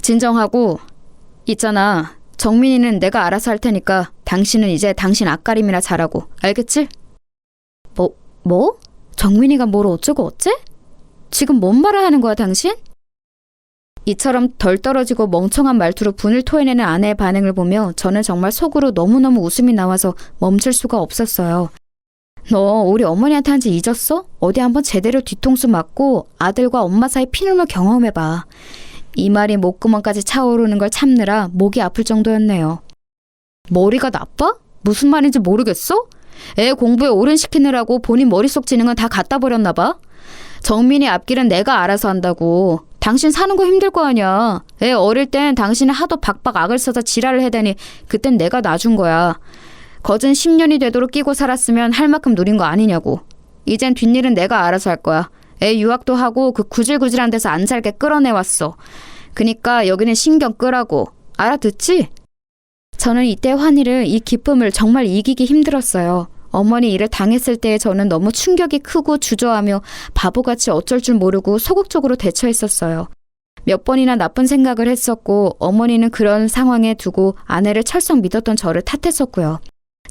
진정하고 있잖아. 정민이는 내가 알아서 할 테니까 당신은 이제 당신 앞가림이나 잘하고. 알겠지? 뭐? 정민이가 뭘 어쩌고 어째? 지금 뭔 말을 하는 거야 당신? 이처럼 덜 떨어지고 멍청한 말투로 분을 토해내는 아내의 반응을 보며 저는 정말 속으로 너무너무 웃음이 나와서 멈출 수가 없었어요. 너 우리 어머니한테 한지 잊었어? 어디 한번 제대로 뒤통수 맞고 아들과 엄마 사이 피눈물 경험해봐. 이 말이 목구멍까지 차오르는 걸 참느라 목이 아플 정도였네요. 머리가 나빠? 무슨 말인지 모르겠어? 애 공부에 오른시키느라고 본인 머릿속 지능은 다 갖다 버렸나 봐. 정민이 앞길은 내가 알아서 한다고. 당신 사는 거 힘들 거 아니야. 애 어릴 땐 당신이 하도 박박 악을 써서 지랄을 해대니 그땐 내가 놔준 거야. 거진 10년이 되도록 끼고 살았으면 할 만큼 누린 거 아니냐고. 이젠 뒷일은 내가 알아서 할 거야. 애 유학도 하고 그 구질구질한 데서 안 살게 끌어내왔어. 그니까 여기는 신경 끄라고. 알아듣지? 저는 이때 환희를, 이 기쁨을 정말 이기기 힘들었어요. 어머니 일을 당했을 때의 저는 너무 충격이 크고 주저하며 바보같이 어쩔 줄 모르고 소극적으로 대처했었어요. 몇 번이나 나쁜 생각을 했었고 어머니는 그런 상황에 두고 아내를 철썩 믿었던 저를 탓했었고요.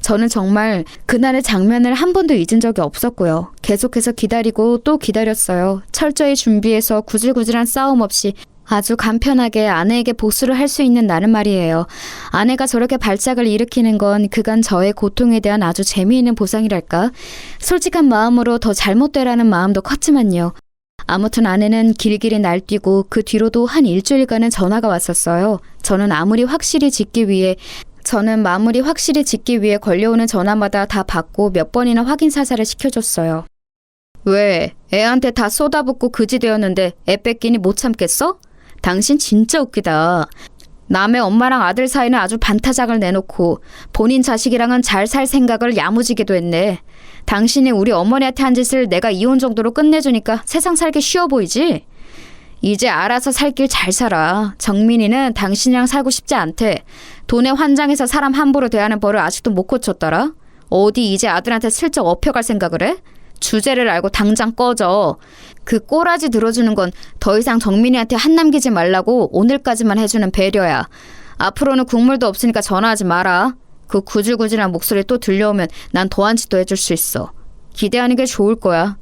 저는 정말 그날의 장면을 한 번도 잊은 적이 없었고요. 계속해서 기다리고 또 기다렸어요. 철저히 준비해서 구질구질한 싸움 없이 아주 간편하게 아내에게 복수를 할 수 있는 나는 말이에요. 아내가 저렇게 발작을 일으키는 건 그간 저의 고통에 대한 아주 재미있는 보상이랄까? 솔직한 마음으로 더 잘못되라는 마음도 컸지만요. 아무튼 아내는 길길이 날뛰고 그 뒤로도 한 일주일간은 전화가 왔었어요. 저는 마무리 확실히 짓기 위해 걸려오는 전화마다 다 받고 몇 번이나 확인 사살을 시켜줬어요. 왜? 애한테 다 쏟아붓고 그지 되었는데 애 뺏기니 못 참겠어? 당신 진짜 웃기다. 남의 엄마랑 아들 사이는 아주 반타작을 내놓고 본인 자식이랑은 잘 살 생각을 야무지게도 했네. 당신이 우리 어머니한테 한 짓을 내가 이혼 정도로 끝내주니까 세상 살기 쉬워 보이지? 이제 알아서 살 길 잘 살아. 정민이는 당신이랑 살고 싶지 않대. 돈에 환장해서 사람 함부로 대하는 벌을 아직도 못 고쳤더라. 어디 이제 아들한테 슬쩍 업혀갈 생각을 해? 주제를 알고 당장 꺼져. 그 꼬라지 들어주는 건 더 이상 정민이한테 한 남기지 말라고 오늘까지만 해주는 배려야. 앞으로는 국물도 없으니까 전화하지 마라. 그 구질구질한 목소리 또 들려오면 난 더한 짓도 해줄 수 있어. 기대하는 게 좋을 거야.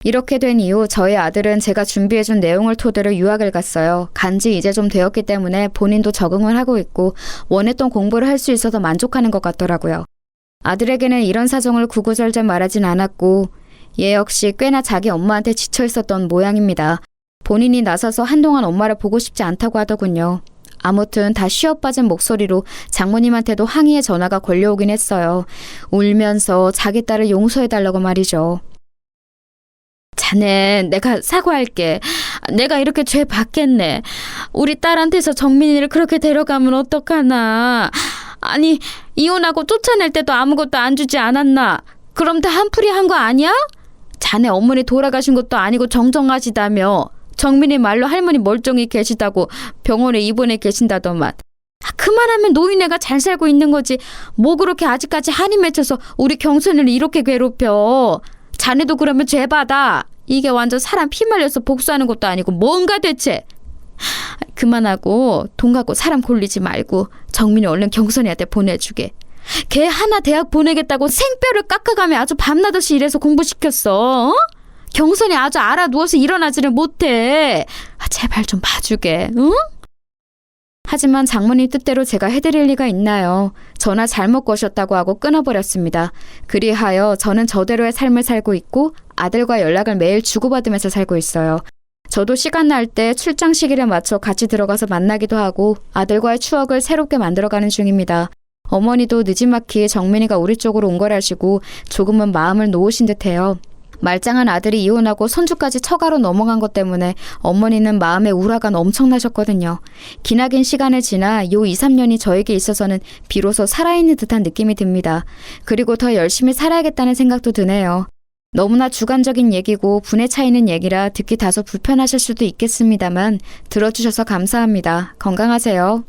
이렇게 된 이후 저희 아들은 제가 준비해준 내용을 토대로 유학을 갔어요. 간지 이제 좀 되었기 때문에 본인도 적응을 하고 있고 원했던 공부를 할 수 있어서 만족하는 것 같더라고요. 아들에게는 이런 사정을 구구절절 말하진 않았고 얘 역시 꽤나 자기 엄마한테 지쳐 있었던 모양입니다. 본인이 나서서 한동안 엄마를 보고 싶지 않다고 하더군요. 아무튼 다 쉬어빠진 목소리로 장모님한테도 항의의 전화가 걸려오긴 했어요. 울면서 자기 딸을 용서해달라고 말이죠. 자네, 내가 사과할게. 내가 이렇게 죄 받겠네. 우리 딸한테서 정민이를 그렇게 데려가면 어떡하나. 아니, 이혼하고 쫓아낼 때도 아무것도 안 주지 않았나. 그럼 다 한풀이 한 거 아니야? 자네 어머니 돌아가신 것도 아니고 정정하시다며. 정민이 말로 할머니 멀쩡히 계시다고 병원에 입원해 계신다더만. 그만하면 노인네가 잘 살고 있는 거지. 뭐 그렇게 아직까지 한이 맺혀서 우리 경선을 이렇게 괴롭혀. 자네도 그러면 죄받아. 이게 완전 사람 피 말려서 복수하는 것도 아니고 뭔가 대체. 그만하고 돈 갖고 사람 골리지 말고 정민이 얼른 경선이한테 보내주게. 걔 하나 대학 보내겠다고 생뼈를 깎아가며 아주 밤낮없이 일해서 공부시켰어. 어? 경선이 아주 알아 누워서 일어나지를 못해. 제발 좀 봐주게. 응? 하지만 장모님 뜻대로 제가 해드릴 리가 있나요? 전화 잘못 거셨다고 하고 끊어버렸습니다. 그리하여 저는 저대로의 삶을 살고 있고 아들과 연락을 매일 주고받으면서 살고 있어요. 저도 시간 날 때 출장 시기를 맞춰 같이 들어가서 만나기도 하고 아들과의 추억을 새롭게 만들어가는 중입니다. 어머니도 느지막이 정민이가 우리 쪽으로 온 걸 아시고 조금은 마음을 놓으신 듯해요. 말짱한 아들이 이혼하고 손주까지 처가로 넘어간 것 때문에 어머니는 마음의 우라가 엄청나셨거든요. 기나긴 시간을 지나 요 2, 3년이 저에게 있어서는 비로소 살아있는 듯한 느낌이 듭니다. 그리고 더 열심히 살아야겠다는 생각도 드네요. 너무나 주관적인 얘기고 분에 차이는 얘기라 듣기 다소 불편하실 수도 있겠습니다만 들어주셔서 감사합니다. 건강하세요.